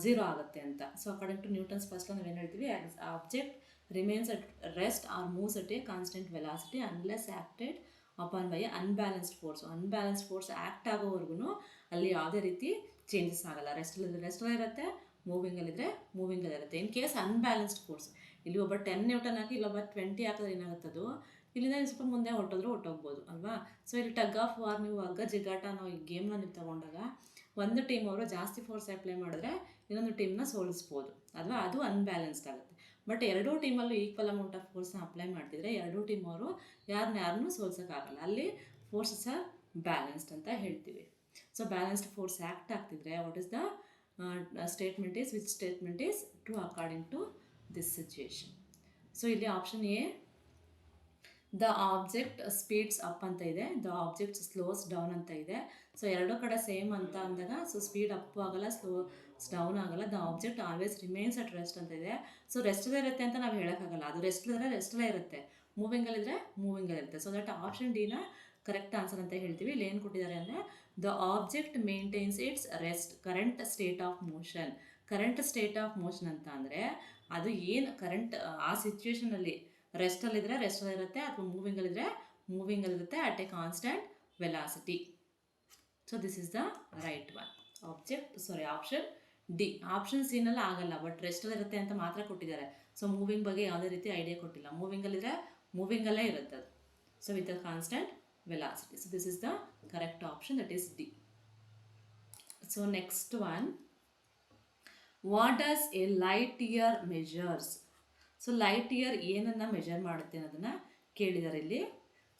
0 ಆಗುತ್ತೆ ಅಂತ. So according to Newton's first law ನಾವೇನು ಹೇಳ್ತೀವಿ, object remains at rest or moves at a constant velocity unless acted upon by unbalanced force. Unbalanced force act ಆಗೋವರೆಗೂ ಅಲ್ಲಿ ಯಾವುದೇ ರೀತಿ ಚೇಂಜಸ್ ಆಗಲ್ಲ. ರೆಸ್ಟಲ್ಲಿ ಇರುತ್ತೆ, ಮೂವಿಂಗಲ್ಲಿದ್ದರೆ ಮೂವಿಂಗಲ್ಲಿರುತ್ತೆ. ಇನ್ ಕೇಸ್ ಅನ್ಬ್ಯಾಲೆನ್ಸ್ಡ್ ಫೋರ್ಸ್, ಇಲ್ಲಿ ಒಬ್ಬ 10 ನ್ಯೂಟನ್ ಹಾಕಿ ಇಲ್ಲೊಬ್ಬ 20 ಹಾಕಿದ್ರೆ ಏನಾಗುತ್ತದು, ಇಲ್ಲಿಂದ ಸ್ವಲ್ಪ ಮುಂದೆ ಹೊಟ್ಟೋಗ್ಬೋದು ಅಲ್ವಾ. ಸೊ ಇಲ್ಲಿ ಟಗ್ ಆಫ್ ವಾರ್, ನೀವು ಹಗ್ಗ ಜಿಗಾಟ ನಾವು ಈ ಗೇಮ್ನ ನೀವು ತಗೊಂಡಾಗ ಒಂದು ಟೀಮ್ ಅವರು ಜಾಸ್ತಿ ಫೋರ್ಸ್ ಅಪ್ಲೈ ಮಾಡಿದ್ರೆ ಇನ್ನೊಂದು ಟೀಮ್ನ ಸೋಲಿಸ್ಬೋದು ಅಲ್ವಾ, ಅದು ಅನ್ಬ್ಯಾಲೆನ್ಸ್ಡ್ ಆಗುತ್ತೆ. ಬಟ್ ಎರಡೂ ಟೀಮಲ್ಲೂ ಈಕ್ವಲ್ ಅಮೌಂಟ್ ಆಫ್ ಫೋರ್ಸ್ನ ಅಪ್ಲೈ ಮಾಡ್ತಿದ್ರೆ ಎರಡೂ ಟೀಮ್ ಅವರು ಯಾರನ್ನೂ ಸೋಲ್ಸೋಕ್ಕಾಗಲ್ಲ, ಅಲ್ಲಿ ಫೋರ್ಸಸ್ ಆರ್ ಬ್ಯಾಲೆನ್ಸ್ಡ್ ಅಂತ ಹೇಳ್ತೀವಿ. ಸೊ ಬ್ಯಾಲೆನ್ಸ್ಡ್ ಫೋರ್ಸ್ ಆ್ಯಕ್ಟ್ ಆಗ್ತಿದ್ರೆ what is the statement is, which statement is true according to this situation. So ಇಲ್ಲಿ option A, the object speeds up ಅಂತ ಇದೆ, ದ ಆಬ್ಜೆಕ್ಟ್ ಸ್ಲೋಸ್ ಡೌನ್ ಅಂತ ಇದೆ. ಸೊ ಎರಡೂ ಕಡೆ ಸೇಮ್ ಅಂತ ಅಂದಾಗ, ಸೊ ಸ್ಪೀಡ್ ಅಪ್ ಆಗಲ್ಲ, ಸ್ಲೋಸ್ ಡೌನ್ ಆಗಲ್ಲ. The object always remains at rest ಅಂತ ಇದೆ. ಸೊ ರೆಸ್ಟಲ್ಲೇ ಇರುತ್ತೆ ಅಂತ ನಾವು ಹೇಳೋಕ್ಕಾಗಲ್ಲ, ಅದು ರೆಸ್ಟಲ್ಲೇ ಇರುತ್ತೆ, ಮೂವಿಂಗಲ್ಲಿದ್ದರೆ ಮೂವಿಂಗಲ್ಲಿರುತ್ತೆ. ಸೊ ದಟ್ ಆಪ್ಷನ್ ಡಿನ ಕರೆಕ್ಟ್ ಆನ್ಸರ್ ಅಂತ ಹೇಳ್ತೀವಿ. ಇಲ್ಲಿ ಏನು ಕೊಟ್ಟಿದ್ದಾರೆ ಅಂದರೆ, the object maintains its rest current state of motion. Current state of motion ಅಂತ ಅಂದರೆ ಅದು ಏನು ಕರೆಂಟ್ ಆ ಸಿಚುವೇಷನಲ್ಲಿ ರೆಸ್ಟಲ್ಲಿದ್ದರೆ ರೆಸ್ಟಲ್ಲಿರುತ್ತೆ, ಅಥವಾ ಮೂವಿಂಗಲ್ಲಿರುತ್ತೆ at a constant velocity. So this is the right one. Option D. Option ಸಿನಲ್ಲಿ ಆಗಲ್ಲ, ಬಟ್ ರೆಸ್ಟಲ್ಲಿರುತ್ತೆ ಅಂತ ಮಾತ್ರ ಕೊಟ್ಟಿದ್ದಾರೆ. ಸೊ ಮೂವಿಂಗ್ ಬಗ್ಗೆ ಯಾವುದೇ ರೀತಿ ಐಡಿಯಾ ಕೊಟ್ಟಿಲ್ಲ, ಮೂವಿಂಗಲ್ಲಿದ್ದರೆ ಮೂವಿಂಗಲ್ಲೇ ಇರುತ್ತೆ ಅದು. So with a constant velocity. So this is the correct option, that is D. So next one, what does a light year measures? So light year ಏನನ್ನ ಮೆಜರ್ ಮಾಡುತ್ತೆ ಅನ್ನೋದನ್ನ ಕೇಳಿದ್ದಾರೆ ಇಲ್ಲಿ.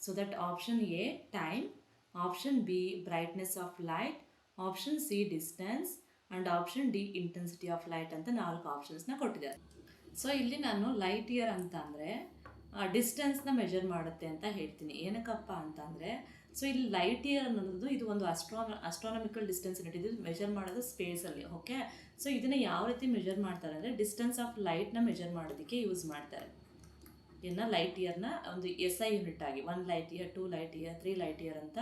So that option A time, option B brightness of light, option C distance and option D intensity of light ಅಂತ 4 ಆಪ್ಷನ್ಸ್ನ ಕೊಟ್ಟಿದ್ದಾರೆ. So ಇಲ್ಲಿ ನಾನು ಲೈಟ್ ಇಯರ್ ಅಂತ ಅಂದರೆ ಡಿಸ್ಟೆನ್ಸ್ನ ಮೆಜರ್ ಮಾಡುತ್ತೆ ಅಂತ ಹೇಳ್ತೀನಿ. ಏನಕ್ಕಪ್ಪ ಅಂತಂದರೆ, ಸೊ ಇಲ್ಲಿ ಲೈಟ್ ಇಯರ್ ಅನ್ನೋದು ಇದು ಒಂದು ಅಸ್ಟ್ರಾನಮಿಕಲ್ ಡಿಸ್ಟೆನ್ಸ್ ಇದು ಮೆಜರ್ ಮಾಡೋದು ಸ್ಪೇಸಲ್ಲಿ. ಓಕೆ, ಸೊ ಇದನ್ನು ಯಾವ ರೀತಿ ಮೆಜರ್ ಮಾಡ್ತಾರೆ ಅಂದರೆ, ಡಿಸ್ಟೆನ್ಸ್ ಆಫ್ ಲೈಟ್ನ ಮೆಜರ್ ಮಾಡೋದಕ್ಕೆ ಯೂಸ್ ಮಾಡ್ತಾರೆ. ಲೈಟ್ ಇಯರ್ನ ಒಂದು SI ಯೂನಿಟ್ ಆಗಿ 1 light year, 2 light year, 3 light year ಅಂತ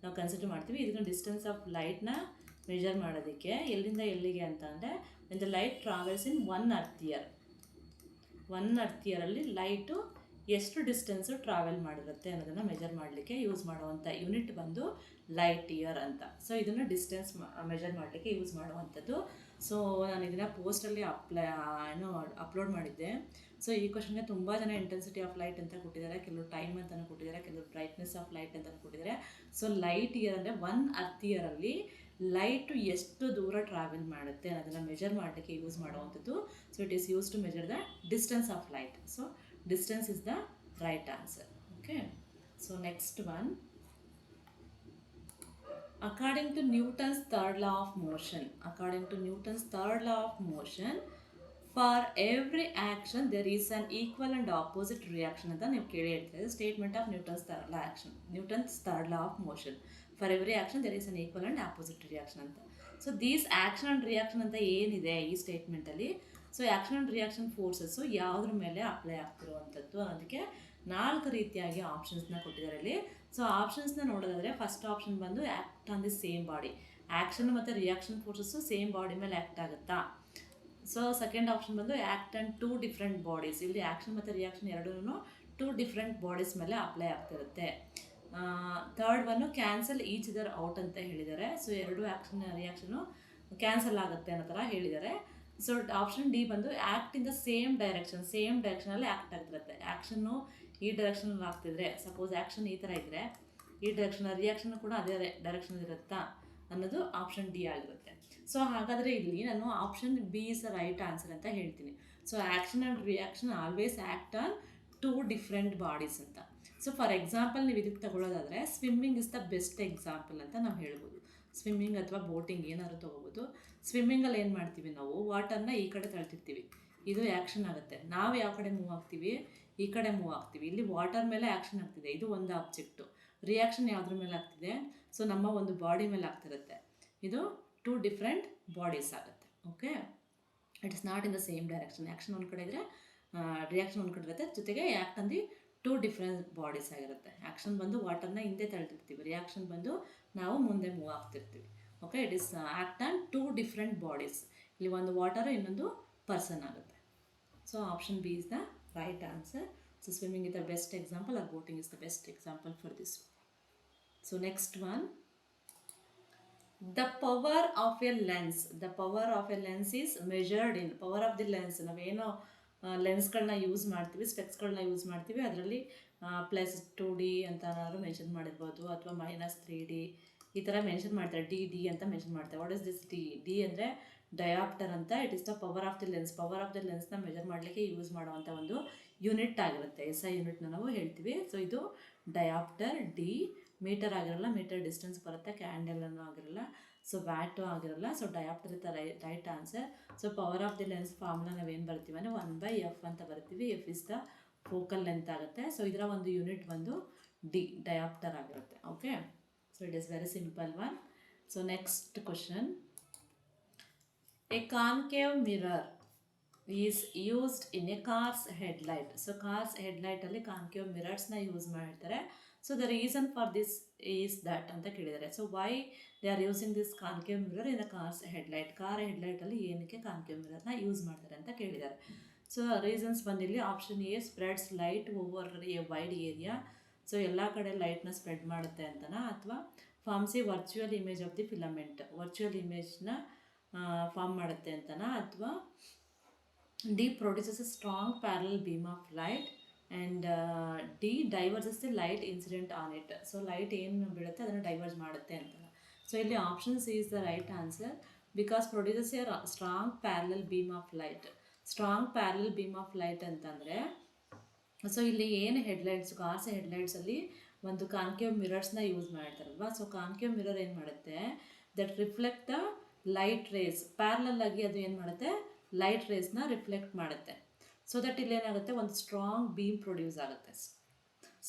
ನಾವು ಕನ್ಸಿಡರ್ ಮಾಡ್ತೀವಿ. ಇದನ್ನು ಡಿಸ್ಟೆನ್ಸ್ ಆಫ್ ಲೈಟ್ನ ಮೆಜರ್ ಮಾಡೋದಕ್ಕೆ ಎಲ್ಲಿಂದ ಎಲ್ಲಿಗೆ ಅಂತ ಅಂದರೆ, the light travels in 1 earth year. 1 earth ಇಯರಲ್ಲಿ ಲೈಟು ಎಷ್ಟು ಡಿಸ್ಟೆನ್ಸು ಟ್ರಾವೆಲ್ ಮಾಡಿರುತ್ತೆ ಅನ್ನೋದನ್ನು ಮೆಜರ್ ಮಾಡಲಿಕ್ಕೆ ಯೂಸ್ ಮಾಡುವಂಥ ಯೂನಿಟ್ ಬಂದು ಲೈಟ್ ಇಯರ್ ಅಂತ. ಸೊ ಇದನ್ನು ಡಿಸ್ಟೆನ್ಸ್ ಮೆಜರ್ ಮಾಡಲಿಕ್ಕೆ ಯೂಸ್ ಮಾಡುವಂಥದ್ದು. ಸೊ ನಾನು ಇದನ್ನು ಪೋಸ್ಟಲ್ಲಿ ಅಪ್ಲೋಡ್ ಮಾಡಿದ್ದೆ. ಸೊ ಈ ಕ್ವಶನ್ಗೆ ತುಂಬ ಜನ ಇಂಟೆನ್ಸಿಟಿ ಆಫ್ ಲೈಟ್ ಅಂತ ಕೊಟ್ಟಿದ್ದಾರೆ, ಕೆಲವರು ಟೈಮ್ ಅಂತಲೂ ಕೊಟ್ಟಿದ್ದಾರೆ, ಕೆಲವರು ಬ್ರೈಟ್ನೆಸ್ ಆಫ್ ಲೈಟ್ ಅಂತಲೂ ಕೊಟ್ಟಿದ್ದಾರೆ. ಸೊ ಲೈಟ್ ಇಯರ್ ಅಂದರೆ 1 ಅರ್ತ್ ಇಯರಲ್ಲಿ ಲೈಟು ಎಷ್ಟು ದೂರ ಟ್ರಾವೆಲ್ ಮಾಡುತ್ತೆ ಅನ್ನೋದನ್ನು ಮೆಜರ್ ಮಾಡಲಿಕ್ಕೆ ಯೂಸ್ ಮಾಡುವಂಥದ್ದು. So it is use to measure the distance of light. So distance is the right answer. Okay, so next one, according to Newton's third law of motion, for every action there is an equal and opposite reaction ಅಂತ ನೀವು ಕೇಳಿ ಹೇಳ್ತೀವಿ. Statement of Newton's third law of motion, for every action there is an equal and opposite reaction ಅಂತ. So these action and reaction ಅಂತ ಏನಿದೆ ಈ ಸ್ಟೇಟ್ಮೆಂಟಲ್ಲಿ, so action and reaction forces ಯಾವುದ್ರ ಮೇಲೆ ಅಪ್ಲೈ ಆಗ್ತಿರುವಂಥದ್ದು ಅದಕ್ಕೆ 4 ರೀತಿಯಾಗಿ ಆಪ್ಷನ್ಸ್ನ ಕೊಟ್ಟಿದ್ದಾರೆ ಇಲ್ಲಿ. ಸೊ ಆಪ್ಷನ್ಸ್ನ ನೋಡೋದಾದರೆ, ಫಸ್ಟ್ ಆಪ್ಷನ್ ಬಂದು act on the same body. Action ಮತ್ತು ರಿಯಾಕ್ಷನ್ ಫೋರ್ಸಸ್ಸು ಸೇಮ್ ಬಾಡಿ ಮೇಲೆ ಆ್ಯಕ್ಟ್ ಆಗುತ್ತಾ. ಸೊ ಸೆಕೆಂಡ್ ಆಪ್ಷನ್ ಬಂದು ಆ್ಯಕ್ಟ್ ಆನ್ 2 ಡಿಫ್ರೆಂಟ್ ಬಾಡೀಸ್. ಇಲ್ಲಿ ಆ್ಯಕ್ಷನ್ ಮತ್ತು ರಿಯಾಕ್ಷನ್ ಎರಡೂ 2 ಡಿಫ್ರೆಂಟ್ ಬಾಡೀಸ್ ಮೇಲೆ ಅಪ್ಲೈ ಆಗ್ತಿರುತ್ತೆ. ಥರ್ಡ್ ಒನ್ನು ಕ್ಯಾನ್ಸಲ್ ಈಚ್ ಇದರ್ ಔಟ್ ಅಂತ ಹೇಳಿದ್ದಾರೆ. ಸೊ 2 ಆ್ಯಕ್ಷನ್ ರಿಯಾಕ್ಷನು ಕ್ಯಾನ್ಸಲ್ ಆಗುತ್ತೆ ಅನ್ನೋ ಥರ ಹೇಳಿದ್ದಾರೆ. ಸೊ ಆಪ್ಷನ್ ಡಿ ಬಂದು ಆ್ಯಕ್ಟ್ ಇನ್ ದ ಸೇಮ್ ಡೈರೆಕ್ಷನಲ್ಲಿ ಆ್ಯಕ್ಟ್ ಆಗ್ತಿರುತ್ತೆ. ಆ್ಯಕ್ಷನ್ನು ಈ ಡೈರೆಕ್ಷನಲ್ಲಿ ಆಗ್ತಿದ್ರೆ, ಸಪೋಸ್ ಆ್ಯಕ್ಷನ್ ಈ ಥರ ಇದ್ದರೆ ಈ ಡೈರೆಕ್ಷನ್, ರಿಯಾಕ್ಷನ್ ಕೂಡ ಅದೇ ಡೈರೆಕ್ಷನಲ್ಲಿ ಇರುತ್ತಾ ಅನ್ನೋದು ಆಪ್ಷನ್ ಡಿ ಆಗಿರುತ್ತೆ. ಸೊ ಹಾಗಾದರೆ ಇಲ್ಲಿ ನಾನು option B is the right answer ಅಂತ ಹೇಳ್ತೀನಿ. So action and reaction always act on 2 different bodies ಅಂತ. ಸೊ ಫಾರ್ ಎಕ್ಸಾಂಪಲ್ ನೀವು ಇದಕ್ಕೆ ತಗೊಳ್ಳೋದಾದರೆ swimming is the best example ಅಂತ ನಾವು ಹೇಳ್ಬೋದು. ಸ್ವಿಮ್ಮಿಂಗ್ ಅಥವಾ ಬೋಟಿಂಗ್ ಏನಾದ್ರು ತೊಗೋಬೋದು. ಸ್ವಿಮ್ಮಿಂಗಲ್ಲಿ ಏನು ಮಾಡ್ತೀವಿ ನಾವು ವಾಟರ್ನ ಈ ಕಡೆ ತಳ್ತಿರ್ತೀವಿ, ಇದು ಆ್ಯಕ್ಷನ್ ಆಗುತ್ತೆ. ನಾವು ಯಾವ ಕಡೆ ಮೂವ್ ಆಗ್ತೀವಿ, ಈ ಕಡೆ ಮೂವ್ ಆಗ್ತೀವಿ. ಇಲ್ಲಿ ವಾಟರ್ ಮೇಲೆ ಆ್ಯಕ್ಷನ್ ಆಗ್ತಿದೆ, ಇದು ಒಂದು ಆಬ್ಜೆಕ್ಟು. ರಿಯಾಕ್ಷನ್ ಯಾವುದ್ರ ಮೇಲೆ ಆಗ್ತಿದೆ, ಸೊ ನಮ್ಮ ಒಂದು ಬಾಡಿ ಮೇಲೆ ಆಗ್ತಿರುತ್ತೆ. ಇದು 2 ಡಿಫ್ರೆಂಟ್ ಬಾಡೀಸ್ ಆಗುತ್ತೆ. Okay, it is not in the same direction. Action ಒಂದು ಕಡೆ ಇದ್ದರೆ ರಿಯಾಕ್ಷನ್ ಒಂದು ಕಡೆ ಇರುತ್ತೆ, ಜೊತೆಗೆ ಆ್ಯಕ್ಟ್ ಅಂದು 2 ಡಿಫ್ರೆಂಟ್ ಬಾಡೀಸ್ ಆಗಿರುತ್ತೆ. ಆ್ಯಕ್ಷನ್ ಬಂದು ವಾಟರ್ನ ಹಿಂದೆ ತಳ್ತಿರ್ತೀವಿ, ರಿಯಾಕ್ಷನ್ ಬಂದು ನಾವು ಮುಂದೆ ಮೂವ್ ಆಗ್ತಿರ್ತೀವಿ. Okay, it is act on 2 different bodies. ಇಲ್ಲಿ ಒಂದು ವಾಟರು, ಇನ್ನೊಂದು ಪರ್ಸನ್ ಆಗುತ್ತೆ. So option B is the right answer. So swimming is the best example or boating is the best example for this. So next one, the power of a lens. The power of a lens is measured in power of the lens. ನಾವೇನೋ ಲೆನ್ಸ್ಗಳನ್ನ use ಮಾಡ್ತೀವಿ, ಸ್ಪೆಕ್ಸ್ಗಳನ್ನ use ಮಾಡ್ತೀವಿ, ಅದರಲ್ಲಿ +2D ಅಂತ ಏನಾದ್ರು mention ಮಾಡಿರ್ಬೋದು, ಅಥವಾ -3D ಈ ಥರ ಮೆನ್ಷನ್ ಮಾಡ್ತಾರೆ. ಡಿ ಅಂತ ಮೆನ್ಷನ್ ಮಾಡ್ತಾರೆ. ವಾಟ್ ಇಸ್ ದಿಸ್ ಡಿ ಅಂದರೆ ಡಯಾಪ್ಟರ್ ಅಂತ. It is the power of the lens. Power of the ಲೆನ್ಸ್ನ ಮೆಜರ್ ಮಾಡಲಿಕ್ಕೆ ಯೂಸ್ ಮಾಡುವಂಥ ಒಂದು ಯೂನಿಟ್ ಆಗಿರುತ್ತೆ. SI ಯೂನಿಟ್ನ ನಾವು ಹೇಳ್ತೀವಿ. ಸೊ ಇದು ಡಯಾಪ್ಟರ್. ಡಿ ಮೀಟರ್ ಆಗಿರಲ್ಲ, ಮೀಟರ್ ಡಿಸ್ಟೆನ್ಸ್ ಬರುತ್ತೆ. ಕ್ಯಾಂಡಲ್ ಅನ್ನೋ ಆಗಿರಲ್ಲ, ಸೊ ವ್ಯಾಟು ಆಗಿರಲ್ಲ. ಸೊ ಡಯಾಪ್ಟರ್ ಇತ್ತ right answer. So power of the lens formula ನಾವೇನು ಬರ್ತೀವಿ ಅಂದರೆ 1/f ಅಂತ ಬರ್ತೀವಿ. F is the focal length ಆಗುತ್ತೆ. ಸೊ ಇದರ ಒಂದು ಯೂನಿಟ್ ಬಂದು ಡಿ ಡಯಾಪ್ಟರ್ ಆಗಿರುತ್ತೆ. Okay, so it is very simple one. So next question, a concave mirror is used in a car's headlight. So car's headlight ಅಲ್ಲಿ concave mirrorsನ use ಮಾಡ್ತಾರೆ. So the reason for this is that ಅಂತ ಕೇಳಿದ್ದಾರೆ. So why they are using this concave mirror in the car's headlight. Car ಹೆಡ್ಲೈಟಲ್ಲಿ ಏನಕ್ಕೆ concave ಮಿರರ್ನ use ಮಾಡ್ತಾರೆ ಅಂತ ಕೇಳಿದ್ದಾರೆ. ಸೊ ರೀಸನ್ಸ್ ಬಂದಿಲ್ಲಿ option A, spreads light over a wide area. So ಎಲ್ಲ ಕಡೆ ಲೈಟ್ನ ಸ್ಪ್ರೆಡ್ ಮಾಡುತ್ತೆ ಅಂತನಾ, ಅಥವಾ forms a virtual image of the filament. Virtual ಇಮೇಜ್ನ ಫಾರ್ಮ್ ಮಾಡುತ್ತೆ ಅಂತನಾ, ಅಥವಾ D produces a strong parallel beam of light, and D diverges the light incident on it. So light ಏನು ಬೀಳುತ್ತೆ ಅದನ್ನು ಡೈವರ್ಸ್ ಮಾಡುತ್ತೆ ಅಂತ. ಸೊ ಇಲ್ಲಿ option C is the right answer, because produces a strong parallel beam of light. Strong parallel beam of light ಅಂತಂದರೆ, so ಇಲ್ಲಿ ಏನು headlights, car's ಹೆಡ್ಲೈಟ್ಸಲ್ಲಿ ಒಂದು ಕಾನ್ಕೇವ್ ಮಿರರ್ಸ್ನ ಯೂಸ್ ಮಾಡ್ತಾರಲ್ವ. ಸೊ ಕಾನ್ಕೇವ್ ಮಿರರ್ ಏನು ಮಾಡುತ್ತೆ, that reflect the light rays. Parallel ಆಗಿ ಅದು ಏನು ಮಾಡುತ್ತೆ, ಲೈಟ್ ರೇಸ್ನ ರಿಫ್ಲೆಕ್ಟ್ ಮಾಡುತ್ತೆ. ಸೊ ದಟ್ ಇಲ್ಲೇನಾಗುತ್ತೆ, ಒಂದು ಸ್ಟ್ರಾಂಗ್ ಬೀಮ್ ಪ್ರೊಡ್ಯೂಸ್ ಆಗುತ್ತೆ.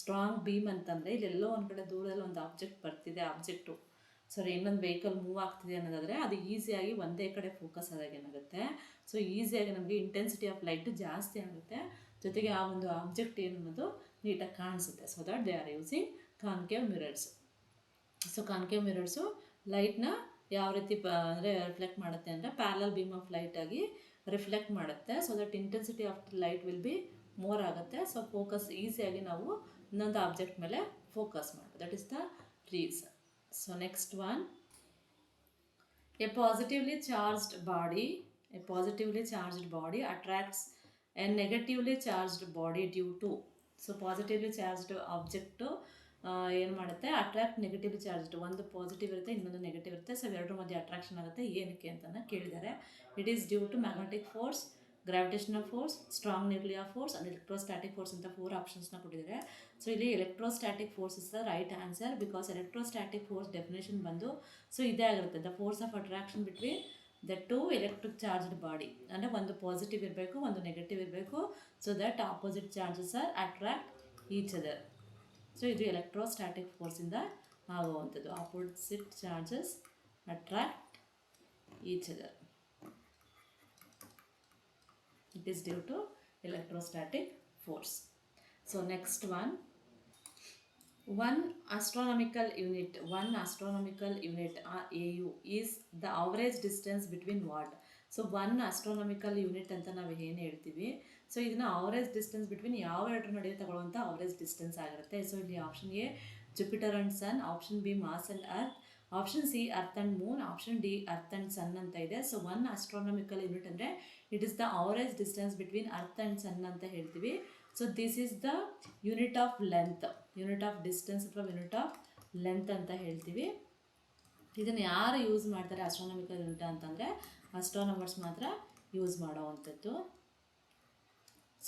ಸ್ಟ್ರಾಂಗ್ ಬೀಮ್ ಅಂತಂದರೆ ಇಲ್ಲೆಲ್ಲೋ ಒಂದು ಕಡೆ ದೂರದಲ್ಲಿ ಒಂದು ಆಬ್ಜೆಕ್ಟ್ ಬರ್ತಿದೆ, ಆಬ್ಜೆಕ್ಟು ಇನ್ನೊಂದು ವೆಹಿಕಲ್ ಮೂವ್ ಆಗ್ತಿದೆ ಅನ್ನೋದಾದರೆ ಅದು ಈಸಿಯಾಗಿ ಒಂದೇ ಕಡೆ ಫೋಕಸ್ ಆದಾಗ ಏನಾಗುತ್ತೆ, ಸೊ ಈಸಿಯಾಗಿ ನಮಗೆ ಇಂಟೆನ್ಸಿಟಿ ಆಫ್ ಲೈಟ್ ಜಾಸ್ತಿ ಆಗುತ್ತೆ, ಜೊತೆಗೆ ಆ ಒಂದು ಆಬ್ಜೆಕ್ಟ್ ಏನು ಅನ್ನೋದು ನೀಟಾಗಿ ಕಾಣಿಸುತ್ತೆ. So that they are using concave mirrors. So concave mirrors ಲೈಟ್ನ ಯಾವ ರೀತಿ ಅಂದರೆ ರಿಫ್ಲೆಕ್ಟ್ ಮಾಡುತ್ತೆ ಅಂದರೆ ಪ್ಯಾರಲಲ್ ಬೀಮ್ ಆಫ್ ಲೈಟ್ ಆಗಿ ರಿಫ್ಲೆಕ್ಟ್ ಮಾಡುತ್ತೆ. So that intensity of light will be more ಆಗುತ್ತೆ. ಸೊ ಫೋಕಸ್ ಈಸಿಯಾಗಿ ನಾವು ಇನ್ನೊಂದು ಆಬ್ಜೆಕ್ಟ್ ಮೇಲೆ ಫೋಕಸ್ ಮಾಡ್ಬೋದು. That is the reason. So next one, a positively charged body attracts a negatively charged body due to. So positively charged object ಏನು ಮಾಡುತ್ತೆ, attract negatively charged. ಒಂದು positive ಇರುತ್ತೆ, ಇನ್ನೊಂದು ನೆಗೆಟಿವ್ ಇರುತ್ತೆ. ಸೊ ಎರಡರ ಮಧ್ಯೆ ಅಟ್ರಾಕ್ಷನ್ ಆಗುತ್ತೆ. ಏನಕ್ಕೆ ಅಂತಲೇ ಕೇಳಿದ್ದಾರೆ. It is due to magnetic force, gravitational force, strong nuclear force and electrostatic force ಅಂತ 4 ಆಪ್ಷನ್ಸ್ನ ಕೊಟ್ಟಿದ್ದಾರೆ. ಸೊ ಇಲ್ಲಿ electrostatic force is the right answer, because electrostatic force definition ಬಂದು ಸೊ ಇದೇ ಆಗಿರುತ್ತೆ, the force of attraction between the 2 electric charged body. ಅಂದರೆ ಒಂದು positive ಇರಬೇಕು, ಒಂದು ನೆಗೆಟಿವ್ ಇರಬೇಕು. So that opposite charges are attract each other. So ಇದು electrostatic ಫೋರ್ಸಿಂದ ಆಗುವಂಥದ್ದು. Opposite charges attract each other. It is due to electrostatic force. So next one, one astronomical unit AU is the average distance between what? So 1 astronomical unit ಅಂತ ನಾವು ಏನು ಹೇಳ್ತೀವಿ, so ಇದನ್ನ average distance between ಯಾವ ಎರಡರ ನಡುವೆ ತಗೊಳ್ಳುವಂಥ average distance ಆಗಿರುತ್ತೆ. ಸೊ ಇಲ್ಲಿ option A Jupiter and sun, option B Mars and earth, option C earth and moon, option D earth and sun ಅಂತ ಇದೆ. ಸೊ 1 astronomical unit ಅಂದರೆ it is the average distance between earth and sun ಅಂತ ಹೇಳ್ತೀವಿ. So this is the unit of length, unit of distance ಅಥವಾ unit of length ಅಂತ ಹೇಳ್ತೀವಿ. ಇದನ್ನು ಯಾರು ಯೂಸ್ ಮಾಡ್ತಾರೆ ಆಸ್ಟ್ರಾನಮಿಕಲ್ ಯೂನಿಟ್ ಅಂತಂದರೆ ಅಸ್ಟ್ರಾನಮರ್ಸ್ ಮಾತ್ರ ಯೂಸ್ ಮಾಡೋವಂಥದ್ದು.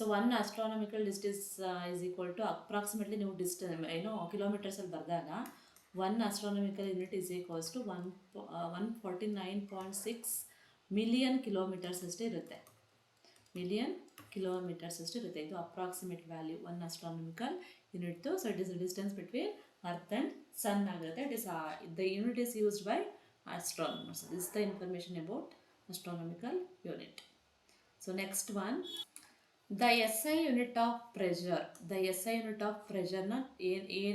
So 1 astronomical distance is equal to approximately ನೀವು ಏನೋ ಕಿಲೋಮೀಟರ್ಸಲ್ಲಿ ಬರೆದಾಗ 1 astronomical unit is equals to 149.6 million kilometres ಅಷ್ಟೇ ಇರುತ್ತೆ. ಮಿಲಿಯನ್ ಕಿಲೋಮೀಟರ್ಸ್ ಅಷ್ಟು ಇರುತ್ತೆ. ಇದು ಅಪ್ರಾಕ್ಸಿಮೇಟ್ ವ್ಯಾಲ್ಯೂ 1 ಆಸ್ಟ್ರಾನಮಿಕಲ್ ಯೂನಿಟ್ದು. So it is the distance between earth and sun ಆಗಿರುತ್ತೆ. It is the unit is used by astronomers. This is the information about astronomical unit. So next one, the SI unit of pressure. The SI unit of pressure ನ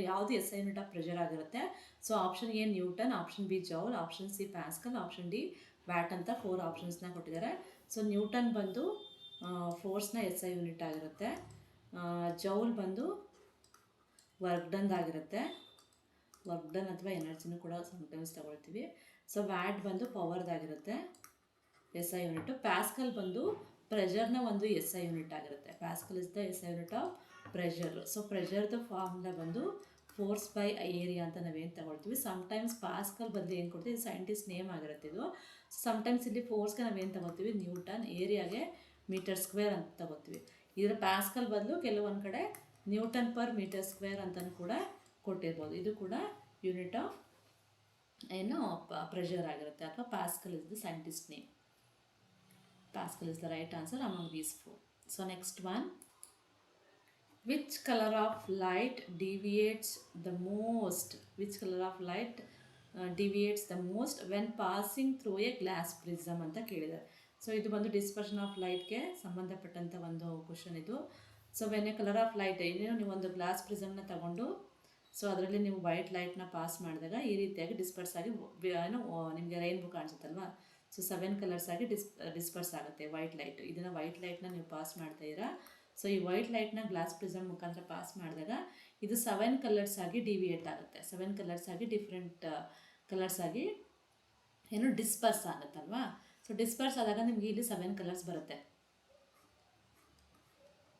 ಯಾವುದು SI unit of pressure ಆಗಿರುತ್ತೆ? So option A newton, option B joule, option C pascal, option D watt ಅಂತ 4 ಆಪ್ಷನ್ಸ್ನ ಕೊಟ್ಟಿದ್ದಾರೆ. So Newton ಬಂದು ಫೋರ್ಸ್ನ SI unit ಆಗಿರುತ್ತೆ. Joule ಬಂದು work done ಆಗಿರುತ್ತೆ, ವರ್ಕ್ ಡನ್ ಅಥವಾ ಎನರ್ಜಿನೂ ಕೂಡ ಸಮ್ಟೈಮ್ಸ್ ತಗೊಳ್ತೀವಿ. ಸೊ ವ್ಯಾಟ್ ಬಂದು ಪವರ್ದಾಗಿರುತ್ತೆ SI ಯೂನಿಟು. ಪ್ಯಾಸ್ಕಲ್ ಬಂದು ಪ್ರೆಷರ್ನ ಒಂದು SI ಯೂನಿಟ್ ಆಗಿರುತ್ತೆ. Pascal is the SI unit of pressure. So ಪ್ರೆಷರ್ದು ಫಾರ್ಮುಲಾ ಬಂದು ಫೋರ್ಸ್ ಬೈ ಏರಿಯಾ ಅಂತ ನಾವೇನು ತಗೊಳ್ತೀವಿ. ಸಮ್ಟೈಮ್ಸ್ ಪ್ಯಾಸ್ಕಲ್ ಬದಲು ಏನು ಕೊಡ್ತೀವಿ, ಸೈಂಟಿಸ್ಟ್ ನೇಮ್ ಆಗಿರುತ್ತೆ ಇದು. ಸಮ್ಟೈಮ್ಸ್ ಇಲ್ಲಿ ಫೋರ್ಸ್ಗೆ ನಾವೇನು ತಗೋತೀವಿ, ನ್ಯೂಟನ್, ಏರಿಯಾಗೆ ಮೀಟರ್ ಸ್ಕ್ವೇರ್ ಅಂತ ತಗೋತೀವಿ. ಇದರ ಪ್ಯಾಸ್ಕಲ್ ಬದಲು ಕೆಲವೊಂದು ಕಡೆ ನ್ಯೂಟನ್ ಪರ್ ಮೀಟರ್ ಸ್ಕ್ವೇರ್ ಅಂತಲೂ ಕೂಡ ಕೊಟ್ಟಿರ್ಬೋದು. ಇದು ಕೂಡ ಯೂನಿಟ್ ಆಫ್ ಏನು ಪ್ರೆಷರ್ ಆಗಿರುತ್ತೆ, ಅಥವಾ pascal is the scientist name. Pascal is the right answer among these 4. So next one, which color of light deviates the most? Which color of light deviates the most when passing through a glass prism ಅಂತ ಕೇಳಿದ್ದಾರೆ. So ಇದು ಬಂದು dispersion of ಲೈಟ್ಗೆ ಸಂಬಂಧಪಟ್ಟಂಥ ಒಂದು question ಇದು. So when A colour of light, ಏನೇನು ನೀವು ಒಂದು ಗ್ಲಾಸ್ ಪ್ರಿಸಮ್ನ ತಗೊಂಡು ಸೊ ಅದರಲ್ಲಿ ನೀವು ವೈಟ್ ಲೈಟ್ನ ಪಾಸ್ ಮಾಡಿದಾಗ ಈ ರೀತಿಯಾಗಿ ಡಿಸ್ಪರ್ಸ್ ಆಗಿ ಏನು ನಿಮಗೆ ರೈನ್ಬೋ ಕಾಣಿಸುತ್ತಲ್ವಾ. ಸೊ 7 ಕಲರ್ಸ್ ಆಗಿ ಡಿಸ್ಪರ್ಸ್ ಆಗುತ್ತೆ ವೈಟ್ ಲೈಟ್. ಇದನ್ನು ವೈಟ್ ಲೈಟ್ನ ನೀವು ಪಾಸ್ ಮಾಡ್ತಾಯಿದ್ದೀರಾ. ಸೊ ಈ ವೈಟ್ ಲೈಟ್ನ ಗ್ಲಾಸ್ ಪ್ರಿಸಮ್ ಮುಖಾಂತರ ಪಾಸ್ ಮಾಡಿದಾಗ ಇದು 7 ಕಲರ್ಸ್ ಆಗಿ ಡಿವಿಯೇಟ್ ಆಗುತ್ತೆ. 7 ಕಲರ್ಸ್ ಆಗಿ ಡಿಫ್ರೆಂಟ್ ಕಲರ್ಸ್ ಆಗಿ ಏನು ಡಿಸ್ಪರ್ಸ್ ಆಗುತ್ತಲ್ವಾ. ಸೊ ಡಿಸ್ಪರ್ಸ್ ಆದಾಗ ನಿಮಗೆ ಇಲ್ಲಿ 7 ಕಲರ್ಸ್ ಬರುತ್ತೆ.